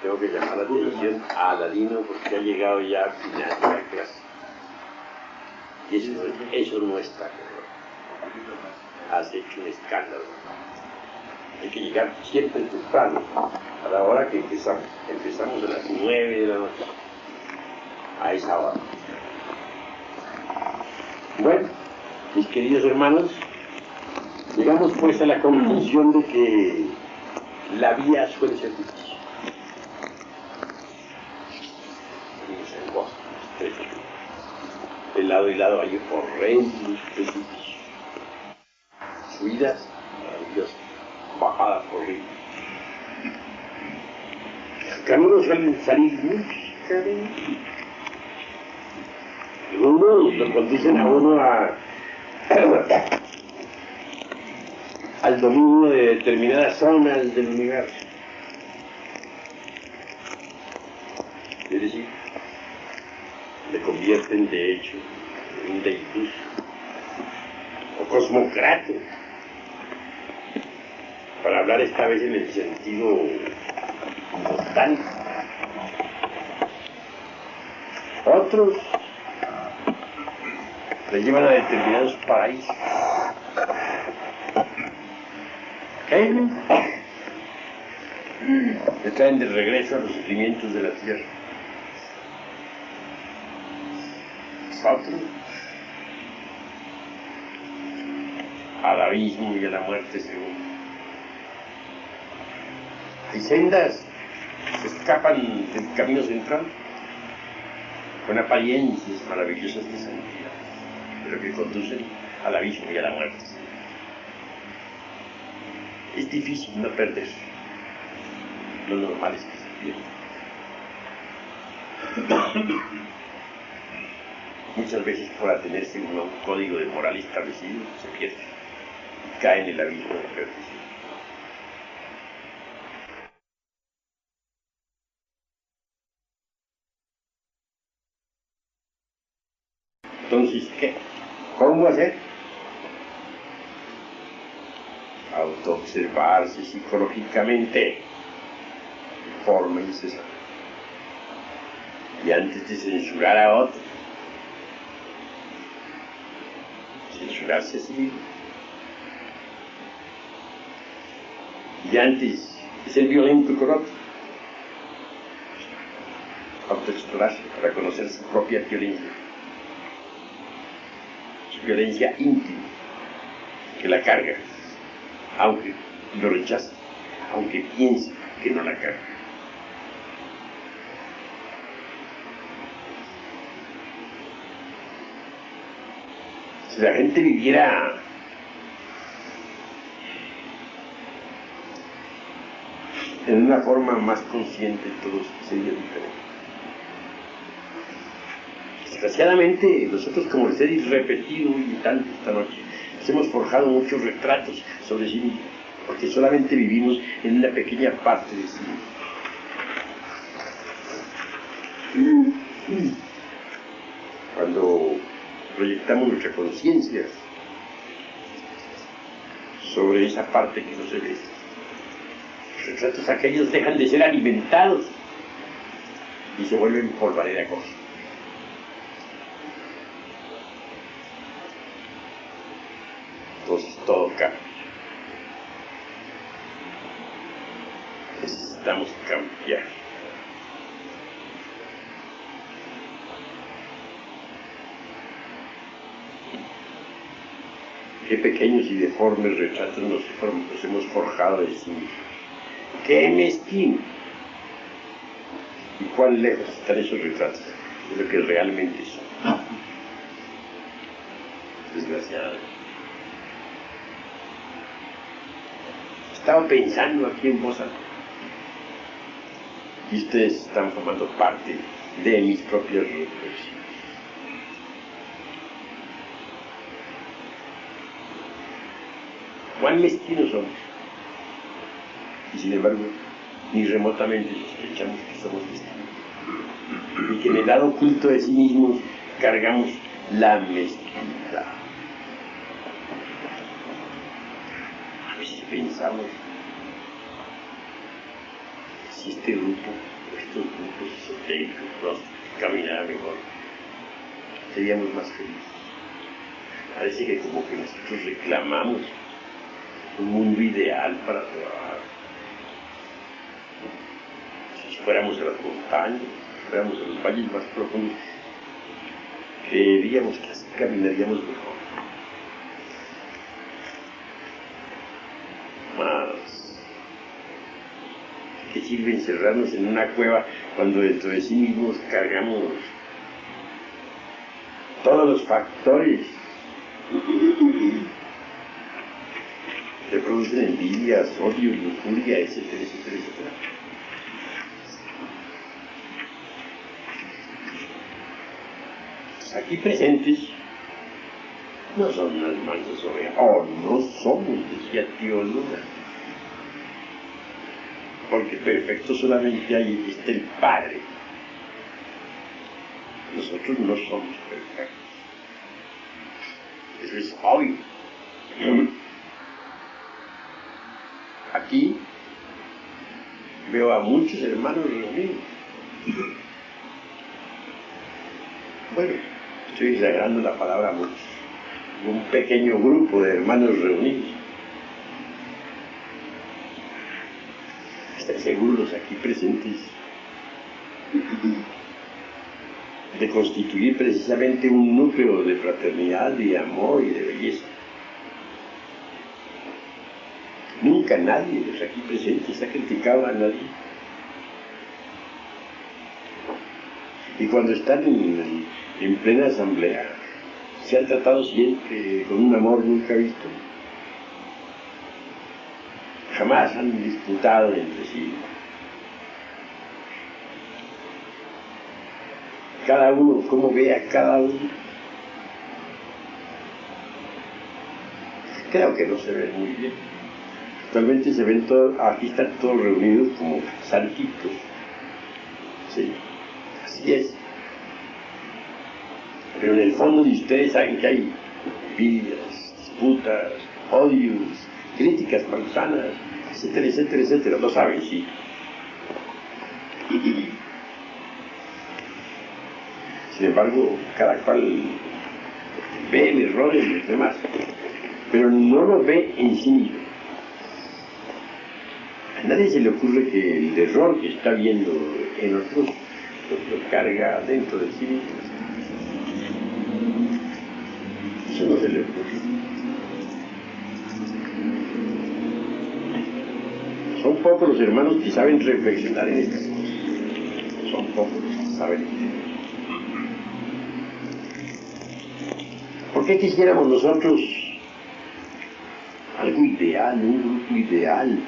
Tengo que llamar la atención a Aladino porque ha llegado ya al final de la clase. Y eso no está correcto. Has hecho un escándalo. Hay que llegar siempre temprano, a la hora que empezamos. Empezamos a las 9 de la noche. A esa hora. Bueno, mis queridos hermanos, llegamos pues a la conclusión de que la vía suele ser difícil. El lado lado y lado hay horrendos precipicios, subidas maravillosas, bajadas horribles. Los caminos suelen salir muy caros. Algunos lo conducen a uno al dominio de determinadas zonas del universo. Es decir, le convierten de hecho en un deidus o cosmocrata, para hablar esta vez en el sentido botánico. Otros le llevan a determinados paraísos. Le traen de regreso a los sufrimientos de la tierra. Otros al abismo y a la muerte según. Hay sendas que escapan del camino central con apariencias maravillosas de santidad, pero que conducen al abismo y a la muerte. Es difícil no perder. Lo normal es que se pierda. Muchas veces por atenerse a un código de moral establecido se pierde y cae en el abismo de la perdición. Entonces, ¿qué? ¿Cómo hacer? Autoobservarse psicológicamente de forma incesante. Y antes de censurar a otro, censurarse a sí mismo. Y antes de ser violento con otro, autoexplorarse para conocer su propia violencia. Su violencia íntima, que la carga, aunque lo rechaza, aunque piense que no la carga. Si la gente viviera en una forma más consciente, todo sería diferente. Desgraciadamente, nosotros, como el ser irrepetido y tanto esta noche, nos hemos forjado muchos retratos sobre sí mismos, porque solamente vivimos en una pequeña parte de sí mismos. Cuando proyectamos nuestra conciencia sobre esa parte que no se ve, los retratos aquellos dejan de ser alimentados y se vuelven polvareda cósmica. Entonces todo cambia. Necesitamos cambiar. Qué pequeños y deformes retratos nos hemos forjado de sí mismos. Qué mezquino. Y cuán lejos están esos retratos de lo que realmente son. Desgraciadamente. Estaba pensando aquí en voz alta. Y ustedes están formando parte de mis propias reflexiones. Cuán mezquinos somos. Y sin embargo, ni remotamente sospechamos que somos mezquinos. Y que en el lado oculto de sí mismos cargamos la mezquindad. A veces pensamos, si este grupo, estos grupos esotéricos, caminara mejor, seríamos más felices. Parece que como que nosotros reclamamos un mundo ideal para trabajar. Si fuéramos a las montañas, si fuéramos a los valles más profundos, creeríamos que así caminaríamos mejor. Más, ¿qué sirve encerrarnos en una cueva cuando dentro de sí mismos cargamos todos los factores que producen envidias, odio, lujuria, etcétera, etcétera, etcétera. Aquí presentes no son unas mansas ovejas, no somos, decía tío Luna, porque perfecto solamente ahí está el Padre. Nosotros no somos perfectos, eso es obvio. Aquí veo a muchos hermanos reunidos. Bueno, estoy exagerando la palabra muchos. Un pequeño grupo de hermanos reunidos. Están seguros aquí presentes de constituir precisamente un núcleo de fraternidad, de amor y de belleza. Nunca nadie de los aquí presentes ha criticado a nadie. Y cuando están en plena asamblea, se han tratado siempre con un amor nunca visto. Jamás han disputado entre sí. Cada uno, como ve a cada uno. Creo que no se ven muy bien. Actualmente se ven todos, aquí están todos reunidos como santitos. Sí, así es. Pero en el fondo de ustedes saben que hay envidias, disputas, odios, críticas malsanas, etcétera, etcétera, etcétera. Lo saben, sí. Sin embargo, cada cual ve el error en los demás, pero no lo ve en sí mismo. A nadie se le ocurre que el error que está viendo en otros lo carga dentro de sí mismo. Eso no se le ocurre. Son pocos los hermanos que saben reflexionar en estas cosas. Son pocos los que saben. ¿Por qué quisiéramos nosotros algo ideal, un grupo ideal,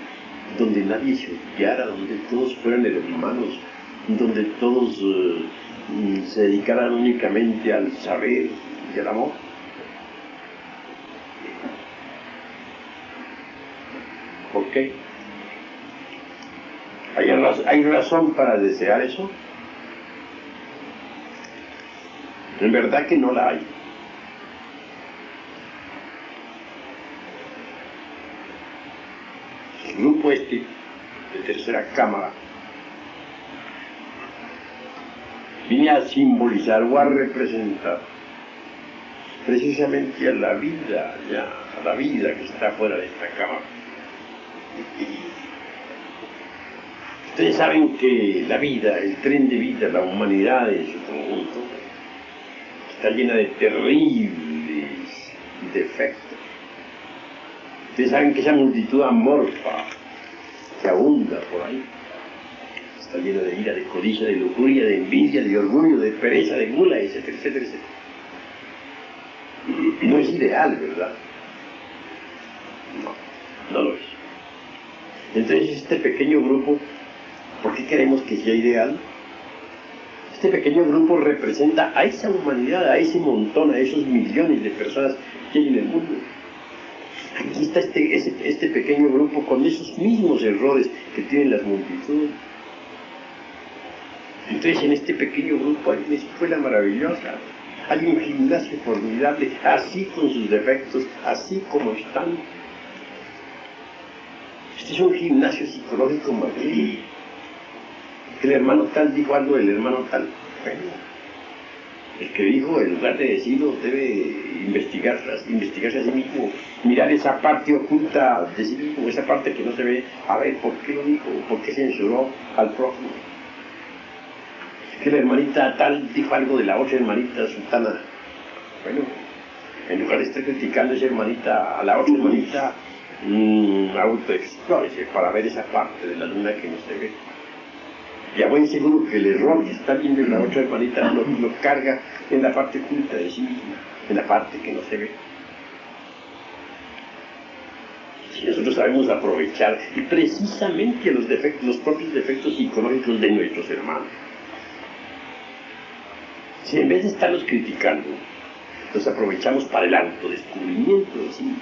donde nadie se odiara, donde todos fueran hermanos, donde todos se dedicaran únicamente al saber y al amor? ¿Por qué? ¿Hay razón para desear eso? En verdad que no la hay. El grupo de tercera cámara viene a simbolizar o a representar precisamente a la vida, a la vida que está fuera de esta cámara. Ustedes saben que la vida, el tren de vida, la humanidad en su conjunto, está llena de terribles defectos. Ustedes saben que esa multitud amorfa que abunda por ahí está llena de ira, de codicia, de lujuria, de envidia, de orgullo, de pereza, de gula, etcétera, etcétera, etcétera. No es ideal, ¿verdad? No lo es. Entonces este pequeño grupo, ¿por qué queremos que sea ideal? Este pequeño grupo representa a esa humanidad, a ese montón, a esos millones de personas que hay en el mundo. Aquí está este pequeño grupo con esos mismos errores que tienen las multitudes. Entonces en este pequeño grupo hay una escuela maravillosa, hay un gimnasio formidable, así con sus defectos, así como están. Este es un gimnasio psicológico magnífico. El hermano tal dijo algo del hermano tal. Bueno, el que dijo, en lugar de decirlo, debe investigarse a sí mismo, mirar esa parte oculta de sí mismo, esa parte que no se ve, a ver por qué lo dijo, por qué censuró al prójimo. Que la hermanita tal dijo algo de la otra hermanita sultana. Bueno, en lugar de estar criticando a esa hermanita, a la otra hermanita, autoexplórese para ver esa parte de la luna que no se ve. Y a buen seguro que el error que está viendo en la otra hermanita lo carga en la parte oculta de sí misma, en la parte que no se ve. Si nosotros sabemos aprovechar y precisamente los propios defectos psicológicos de nuestros hermanos, si en vez de estarlos criticando, los aprovechamos para el autodescubrimiento de sí,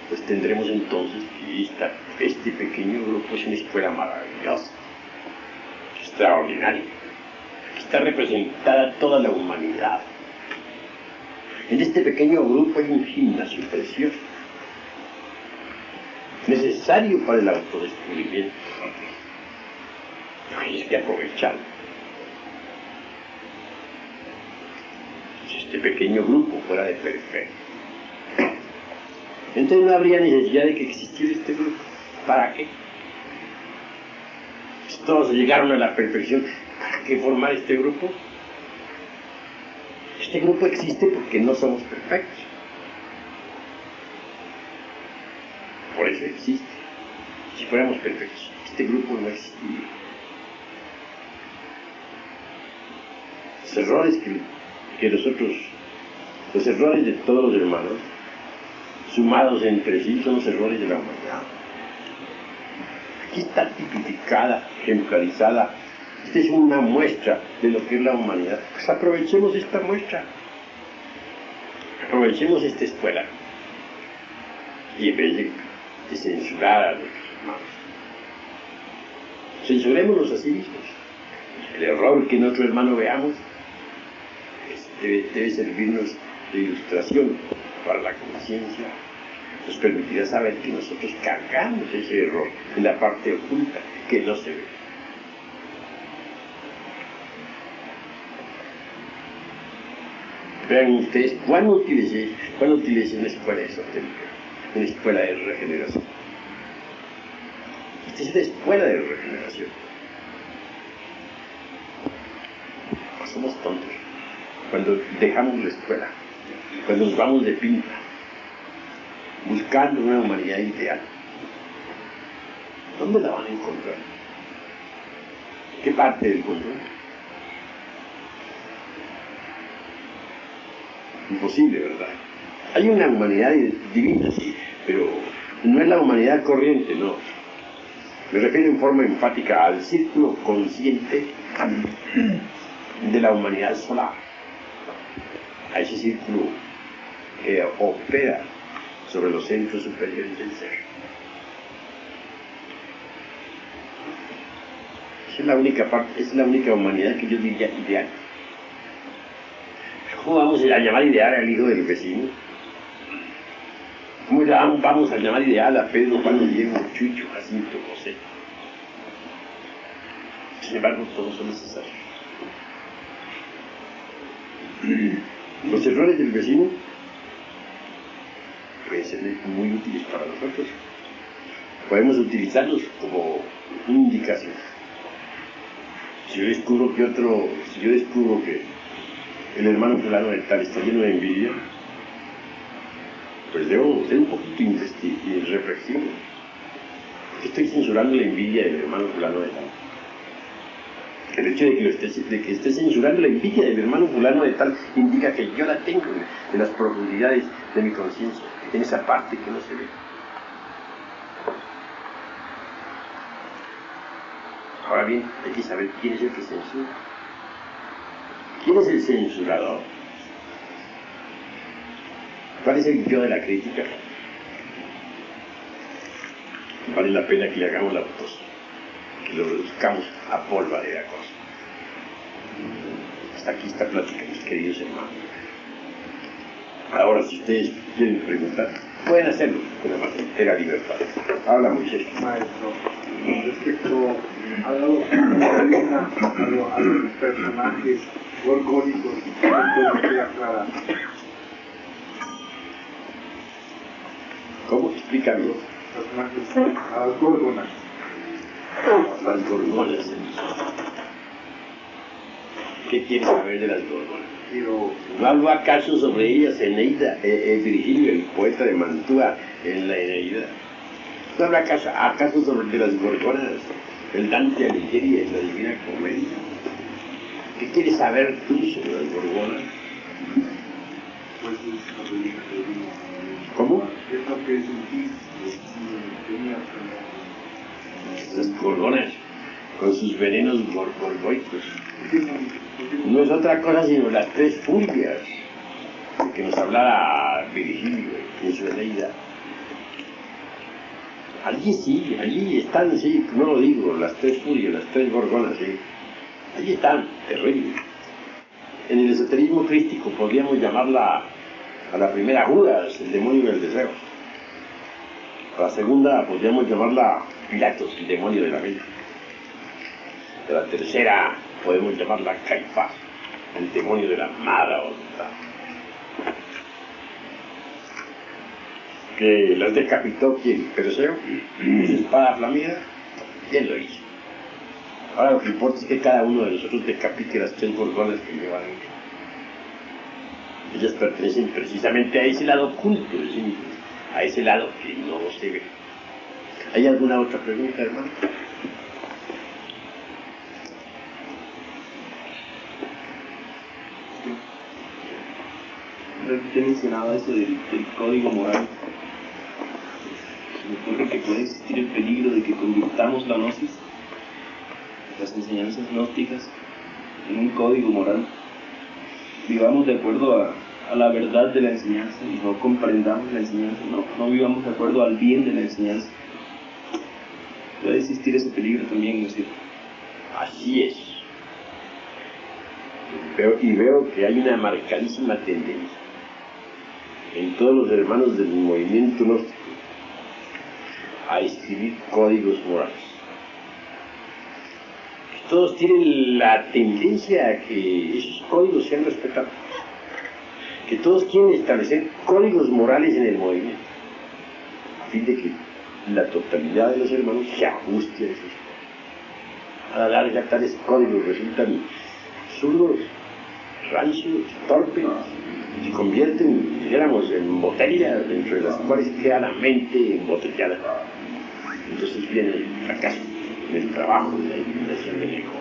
pues tendremos entonces que este pequeño grupo es una escuela maravillosa, extraordinaria. Aquí está representada toda la humanidad. En este pequeño grupo hay un gimnasio precioso, necesario para el autodescubrimiento. Hay que aprovecharlo. Si este pequeño grupo fuera de perfecto, entonces no habría necesidad de que existiera este grupo. ¿Para qué? Si todos llegaron a la perfección, ¿para qué formar este grupo? Este grupo existe porque no somos perfectos. Por eso existe. Si fuéramos perfectos, este grupo no existiría. Los errores los errores de todos los hermanos, sumados entre sí, son los errores de la humanidad. Aquí está tipificada, ejemplarizada. Esta es una muestra de lo que es la humanidad. Pues aprovechemos esta muestra. Aprovechemos esta escuela. Y en vez de censurar a nuestros hermanos, censurémonos a sí mismos. El error que en otro hermano veamos debe servirnos de ilustración para la conciencia. Nos permitirá saber que nosotros cargamos ese error en la parte oculta que no se ve. Vean ustedes cuándo utilicé una escuela esotérica, una escuela de regeneración. Esta es una escuela de regeneración. No somos tontos. Cuando dejamos la escuela, cuando nos vamos de pinta, buscando una humanidad ideal, ¿dónde la van a encontrar? ¿Qué parte del control? Imposible, ¿verdad? Hay una humanidad divina, sí, pero no es la humanidad corriente, no. Me refiero en forma enfática al círculo consciente de la humanidad solar, a ese círculo que opera sobre los centros superiores del ser. Esa es la única parte, es la única humanidad que yo diría ideal. ¿Cómo vamos a llamar ideal al hijo del vecino? ¿Cómo vamos a llamar ideal a Pedro, Juan, Diego, Chucho, Jacinto, José? Sin embargo, todos son necesarios. Los errores del vecino pueden ser muy útiles para nosotros. Podemos utilizarlos como una indicación. Si yo descubro que el hermano fulano de tal está lleno de envidia, pues debo ser un poquito reflexivo. Estoy censurando la envidia del hermano fulano de tal. El hecho de que esté censurando la envidia del hermano fulano de tal indica que yo la tengo en las profundidades de mi conciencia, en esa parte que no se ve. Ahora bien, hay que saber quién es el que censura. ¿Quién es el censurador? ¿Cuál es el yo de la crítica? Vale la pena que le hagamos la voz, que lo reduzcamos a polvareda cosa. Hasta aquí esta plática, mis queridos hermanos. Ahora, si ustedes quieren preguntar, pueden hacerlo con la más entera libertad. Habla, Moisés. Maestro, respecto a los personajes gorgónicos, entonces queda clara. ¿Cómo? Explícame. Los personajes, a las gorgonas. Las gorgonas. ¿Qué quieres saber de las gorgonas? ¿No habló acaso sobre ellas Eneida, Virgilio, el poeta de Mantua, en la Eneida? ¿No habló acaso sobre las gorgonas el Dante Alighieri en la Divina Comedia. ¿Qué quieres saber tú sobre las gorgonas? Pues es lo que dije, ¿Cómo? es lo que sentí, tenía Las gorgonas, con sus venenos gorgoicos. No es otra cosa sino las tres furias de que nos hablara Virgilio en su Eneida. Allí sí, allí están, sí, no lo digo, las tres furias, las tres gorgonas, sí. Allí están, terribles. En el esoterismo crístico podríamos llamarla a la primera Judas, el demonio del deseo. A la segunda podríamos llamarla Pilatos, el demonio de la mente. A la tercera podemos llamarla Caifás, el demonio de la mala voluntad. Que las decapitó ¿quién? Perseo, su espada flamígera, ¿quién lo hizo? Ahora lo que importa es que cada uno de nosotros decapite las tres gorgonas que llevan dentro. Ellas pertenecen precisamente a ese lado oculto de sí mismo, a ese lado que no se ve. ¿Hay alguna otra pregunta, hermano? Usted mencionaba eso del código moral. Me ocurre que puede existir el peligro de que convirtamos la gnosis, las enseñanzas gnósticas, en un código moral. Vivamos de acuerdo a la verdad de la enseñanza y no comprendamos la enseñanza, no vivamos de acuerdo al bien de la enseñanza. Puede existir ese peligro también, ¿no es cierto? Así es. Veo que hay una marcadísima tendencia en todos los hermanos del movimiento gnóstico a escribir códigos morales. Todos tienen la tendencia a que esos códigos sean respetados, que todos quieren establecer códigos morales en el movimiento, a fin de que la totalidad de los hermanos se ajuste a esos códigos. A la larga, tales códigos resultan absurdos, rancios, torpes, se convierten, dijéramos, en botellas dentro de las cuales queda la mente embotellada. Entonces viene el fracaso del trabajo, de la iluminación del ego.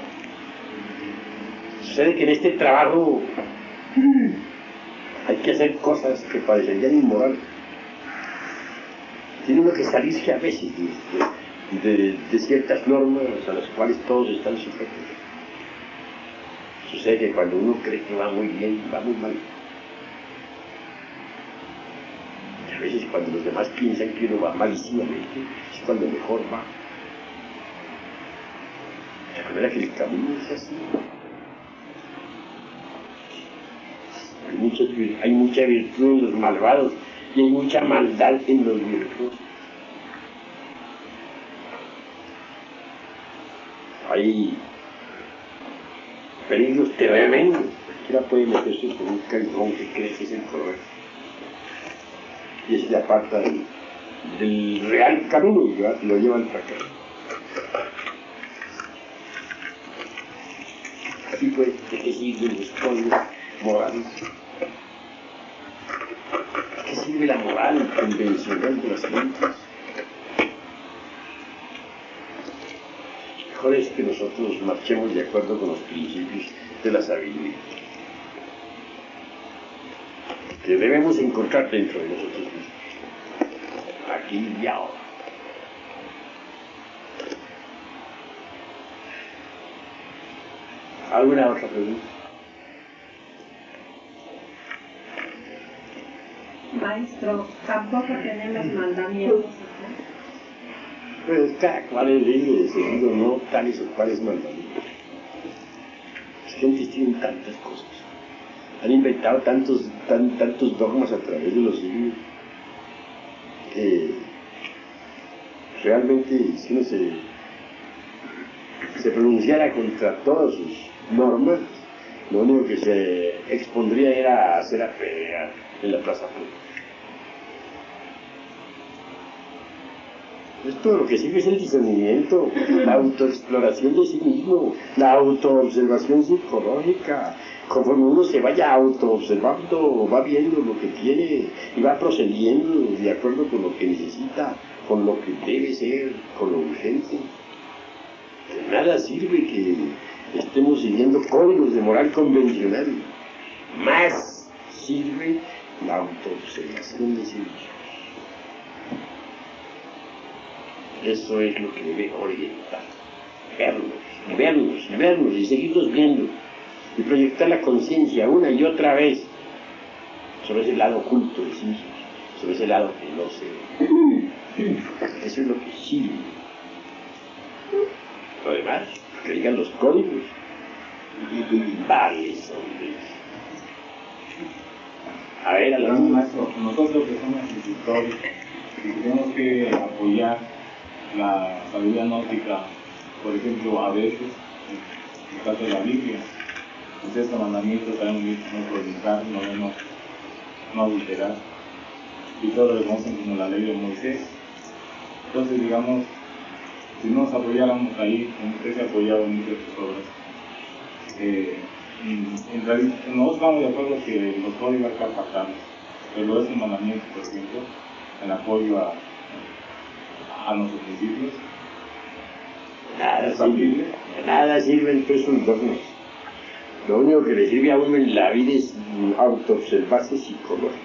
Sucede que en este trabajo hay que hacer cosas que parecerían inmorales. Tiene uno que salirse a veces de ciertas normas a las cuales todos están sujetos. Sucede que cuando uno cree que va muy bien, va muy mal. Y a veces cuando los demás piensan que uno va malísimamente, es cuando mejor va. De manera que el camino es así. Hay mucha virtud en los malvados y hay mucha maldad en los virtuosos. Hay peligros tremendos. Cualquiera puede meterse por un callejón que cree que es el correcto. Y ese le aparta del real camino y lo lleva al fracaso. Así pues, ¿de qué sirven los códigos morales? ¿De qué sirve la moral convencional de las gentes? Mejor es que nosotros marchemos de acuerdo con los principios de la sabiduría que debemos encontrar dentro de nosotros mismos, aquí y ahora. ¿Alguna otra pregunta? Maestro, tampoco tenemos mandamientos. Pues cada cual es libre de seguir o no tales o cuales mandamientos. Las gentes tienen tantas cosas. Han inventado tantos dogmas a través de los siglos que realmente si uno se pronunciara contra todas sus normas, lo único que se expondría era a hacer apedrear en la plaza pública. Esto lo que sirve es el discernimiento, la autoexploración de sí mismo, la autoobservación psicológica. Conforme uno se vaya autoobservando, va viendo lo que tiene y va procediendo de acuerdo con lo que necesita, con lo que debe ser, con lo urgente. De nada sirve que estemos siguiendo códigos de moral convencional. Más sirve la autoobservación de sí mismos. Eso es lo que debe orientar. Vernos y seguirnos viendo. Y proyectar la conciencia una y otra vez sobre ese lado oculto de sí mismos, sobre ese lado que no se ve. Eso es lo que sirve. Lo demás, que digan los códigos. Vale, hombre. A ver, a la maestro, nosotros que somos instructores tenemos que apoyar la sabiduría gnóstica, por ejemplo, a veces, en el caso de la Biblia, en el sexto mandamiento sabemos bien no fornicar, no adulterar, y todo lo conocen como la ley de Moisés. Entonces, digamos, si no nos apoyáramos ahí, como usted se ha apoyado en muchas obras, en realidad, nosotros estamos de acuerdo que los códigos acá pactamos, pero lo es un mandamiento, por ejemplo, en apoyo a nuestros principios. Nada sirven todos esos dogmas. Lo único que le sirve a uno en la vida es autoobservarse psicológica.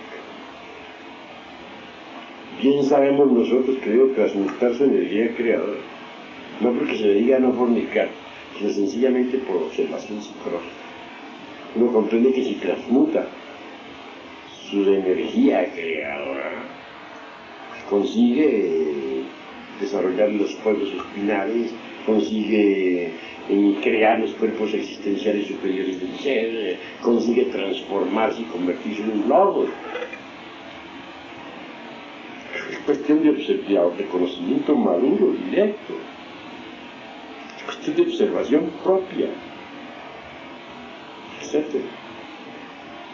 Bien sabemos nosotros que debe transmutar su energía creadora, no porque se le diga no fornicar, sino sencillamente por observación psicológica. Uno comprende que si transmuta su energía creadora, consigue desarrollar los fuegos espinales, consigue crear los cuerpos existenciales superiores del ser, consigue transformarse y convertirse en un lobo. Es cuestión de reconocimiento maduro, directo. Es cuestión de observación propia, etc.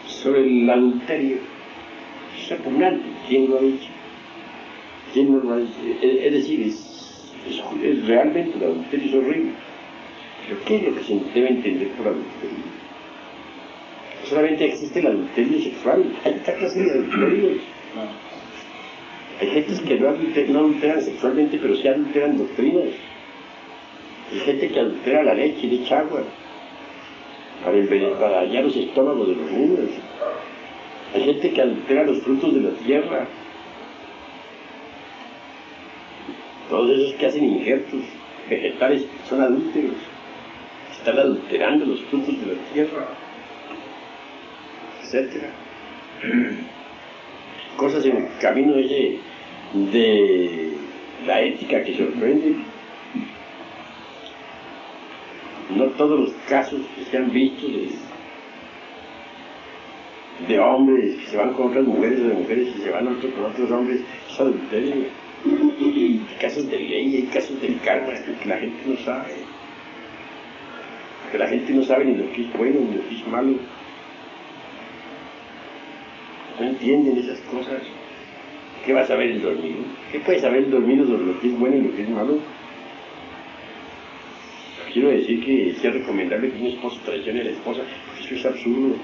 Sobre el adulterio, es repugnante. ¿Quién lo ha dicho? ¿Quién no lo ha dicho? Es decir, es realmente el adulterio es horrible. ¿Pero qué es lo que se debe entender por adulterio? Solamente existe el adulterio sexual. Hay otra clase de adulterios. Hay gentes que no adulteran sexualmente, pero sí adulteran doctrinas. Hay gente que adultera la leche y le echa agua para dañar los estómagos de los niños. Hay gente que adultera los frutos de la tierra. Todos esos que hacen injertos vegetales son adúlteros. Están adulterando los frutos de la tierra, etc. Cosas en el camino ese de la ética que sorprende. No todos los casos que se han visto de hombres que se van con otras mujeres o de mujeres que se van con otros hombres es adulterio. Hay casos de ley, hay casos del karma que la gente no sabe. Que la gente no sabe ni lo que es bueno ni lo que es malo. No entienden esas cosas. ¿Qué va a saber el dormido? ¿Qué puede saber el dormido sobre lo que es bueno y lo que es malo? Quiero decir que es recomendable que un esposo traicione a la esposa, porque eso es absurdo,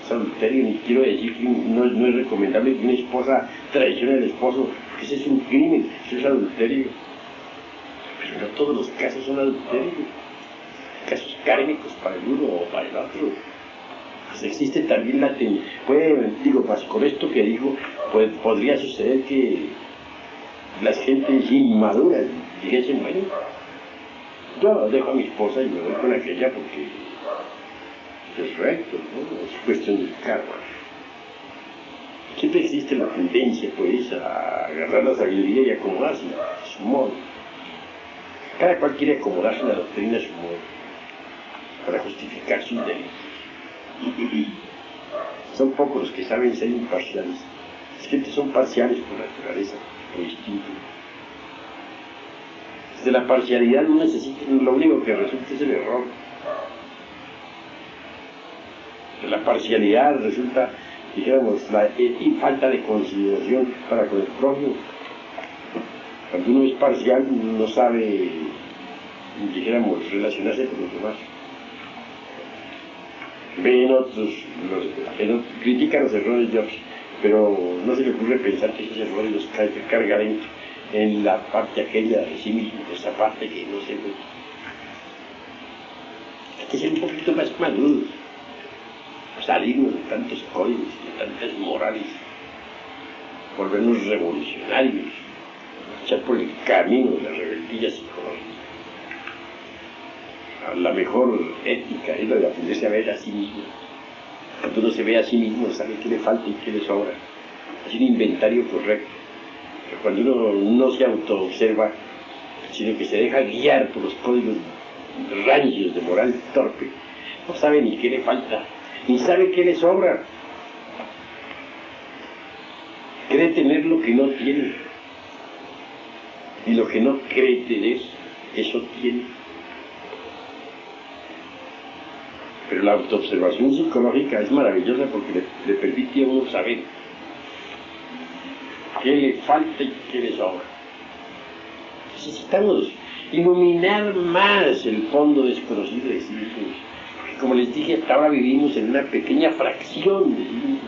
es adulterio. Ni quiero decir que no es recomendable que una esposa traicione al esposo, porque ese es un crimen, eso es adulterio. Pero no todos los casos son adulterio. Hay casos kármicos para el uno o para el otro. Pues existe también la con esto que digo, podría suceder que las gentes inmaduras dijesen, bueno, yo dejo a mi esposa y me voy con aquella porque es recto, ¿no? Es cuestión del karma. Siempre existe la tendencia, pues, a agarrar la sabiduría y acomodarse a su modo. Cada cual quiere acomodarse en la doctrina a su modo, para justificar sus delitos. Son pocos los que saben ser imparciales. Las gentes son parciales por naturaleza, por instinto. De la parcialidad no necesitan, lo único que resulta es el error. De la parcialidad resulta, dijéramos, la falta de consideración para con el prójimo. Cuando uno es parcial, no sabe, dijéramos, relacionarse con los demás. Ven otros, critican los errores de otros, pero no se le ocurre pensar que esos errores los cargan en la parte aquella de sí mismo, esa parte que no se ve. que ser un poquito más maduros, salirnos de tantos códigos, de tantas morales, volvernos revolucionarios, echar por el camino de la rebeldía psicológica. La mejor ética es la de aprenderse a ver a sí mismo. Cuando uno se ve a sí mismo, sabe qué le falta y qué le sobra. Hacer un inventario correcto. Pero cuando uno no se autoobserva, sino que se deja guiar por los códigos rancios de moral torpe, no sabe ni qué le falta, ni sabe qué le sobra. Cree tener lo que no tiene, y lo que no cree tener, eso tiene. Pero la autoobservación psicológica es maravillosa porque le permite a uno saber qué le falta y qué le sobra. Necesitamos iluminar más el fondo desconocido de sí mismos. Porque como les dije, hasta ahora vivimos en una pequeña fracción de sí mismos,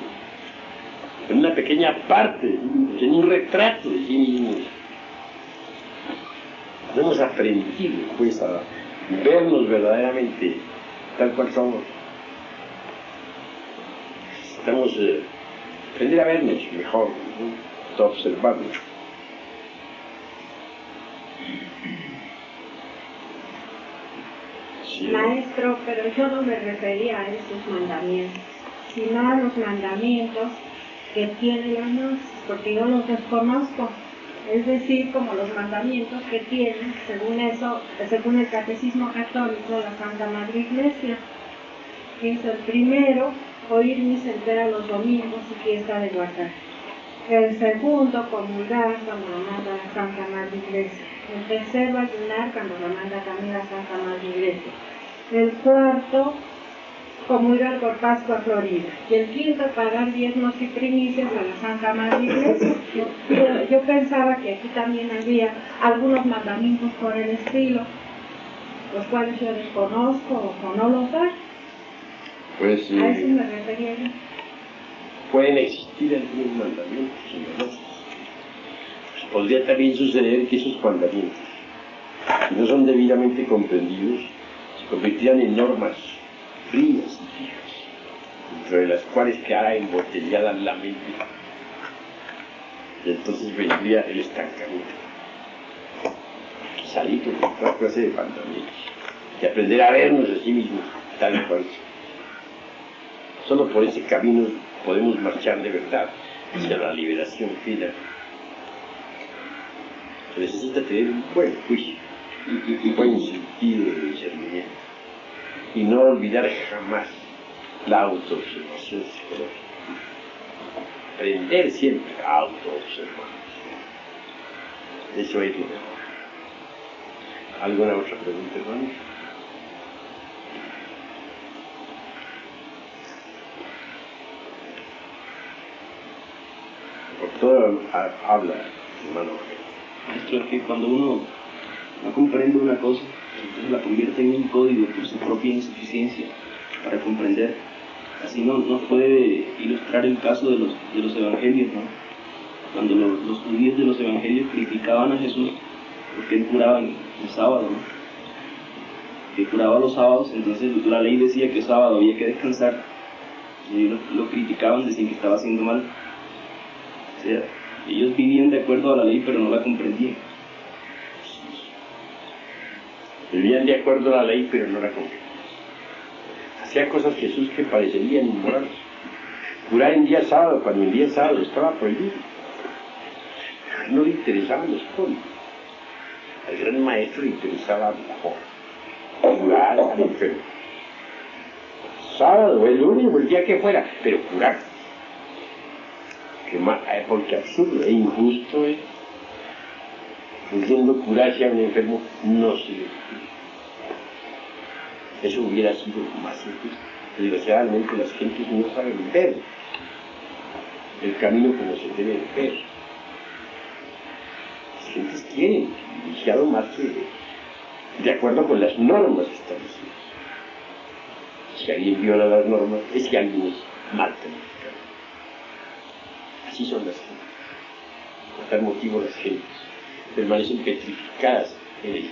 en una pequeña parte de sí mismos, en un retrato de sí mismos. No hemos aprendido, pues, a vernos verdaderamente tal cual somos. Necesitamos aprender a vernos mejor, ¿no? A observarnos. Sí. Maestro, pero yo no me refería a esos mandamientos, sino a los mandamientos que tiene la gnosis, porque yo los desconozco. Es decir, como los mandamientos que tiene, según eso, según el Catecismo Católico, la Santa Madre Iglesia, que es el primero, oír misa entera los domingos y fiesta de guardar. El segundo, comulgar cuando lo manda la Santa Madre Iglesia. El tercero, ayunar cuando lo manda también la Santa Madre Iglesia. El cuarto, comulgar por Pascua Florida. Y el quinto, pagar diezmos y primicias a la Santa Madre Iglesia. Yo pensaba que aquí también había algunos mandamientos por el estilo, los cuales yo desconozco o no los hay. Pues A eso me refería yo. pueden existir algunos mandamientos en la gnosis. Pues podría también suceder que esos mandamientos, si no son debidamente comprendidos, se convertirán en normas frías y fijas, dentro de las cuales quedará embotellada la mente. Y entonces vendría el estancamiento. Hay que salir de otra clase de mandamientos y aprender a vernos a sí mismos, tal cual. Solo por ese camino podemos marchar de verdad hacia la liberación final. Se necesita tener un buen juicio, un buen sentido de discernimiento y no olvidar jamás la autoobservación psicológica. Aprender siempre a autoobservarnos. Eso es lo mejor. ¿Alguna otra pregunta, hermano? Por todo habla, hermano. Maestro, es que cuando uno no comprende una cosa, entonces la convierte en un código por su propia insuficiencia para comprender. Así nos puede ilustrar el caso de los evangelios, ¿no? Cuando los judíos de los evangelios criticaban a Jesús porque él curaba el sábado, ¿no? Que curaba los sábados, entonces la ley decía que sábado había que descansar, y ellos lo criticaban, decían que estaba haciendo mal. O sea, ellos vivían de acuerdo a la ley, pero no la comprendían. Vivían de acuerdo a la ley, pero no la comprendían. Hacía cosas Jesús que parecerían inmorales. Curar en día sábado, cuando en día sábado estaba prohibido. No le interesaban los códigos. Al gran maestro le interesaba curar al enfermo. Sábado, o el lunes, o el día que fuera, pero curar. Porque absurdo e injusto es. Pudiendo curarse a un enfermo, no se le cura. Eso hubiera sido más injusto. Desgraciadamente las gentes no saben ver el camino como se debe ver. Las gentes quieren iniciado más de acuerdo con las normas establecidas. Si alguien viola las normas, es que alguien es mal planificado. Así son las gentes. Por tal motivo las gentes permanecen petrificadas en el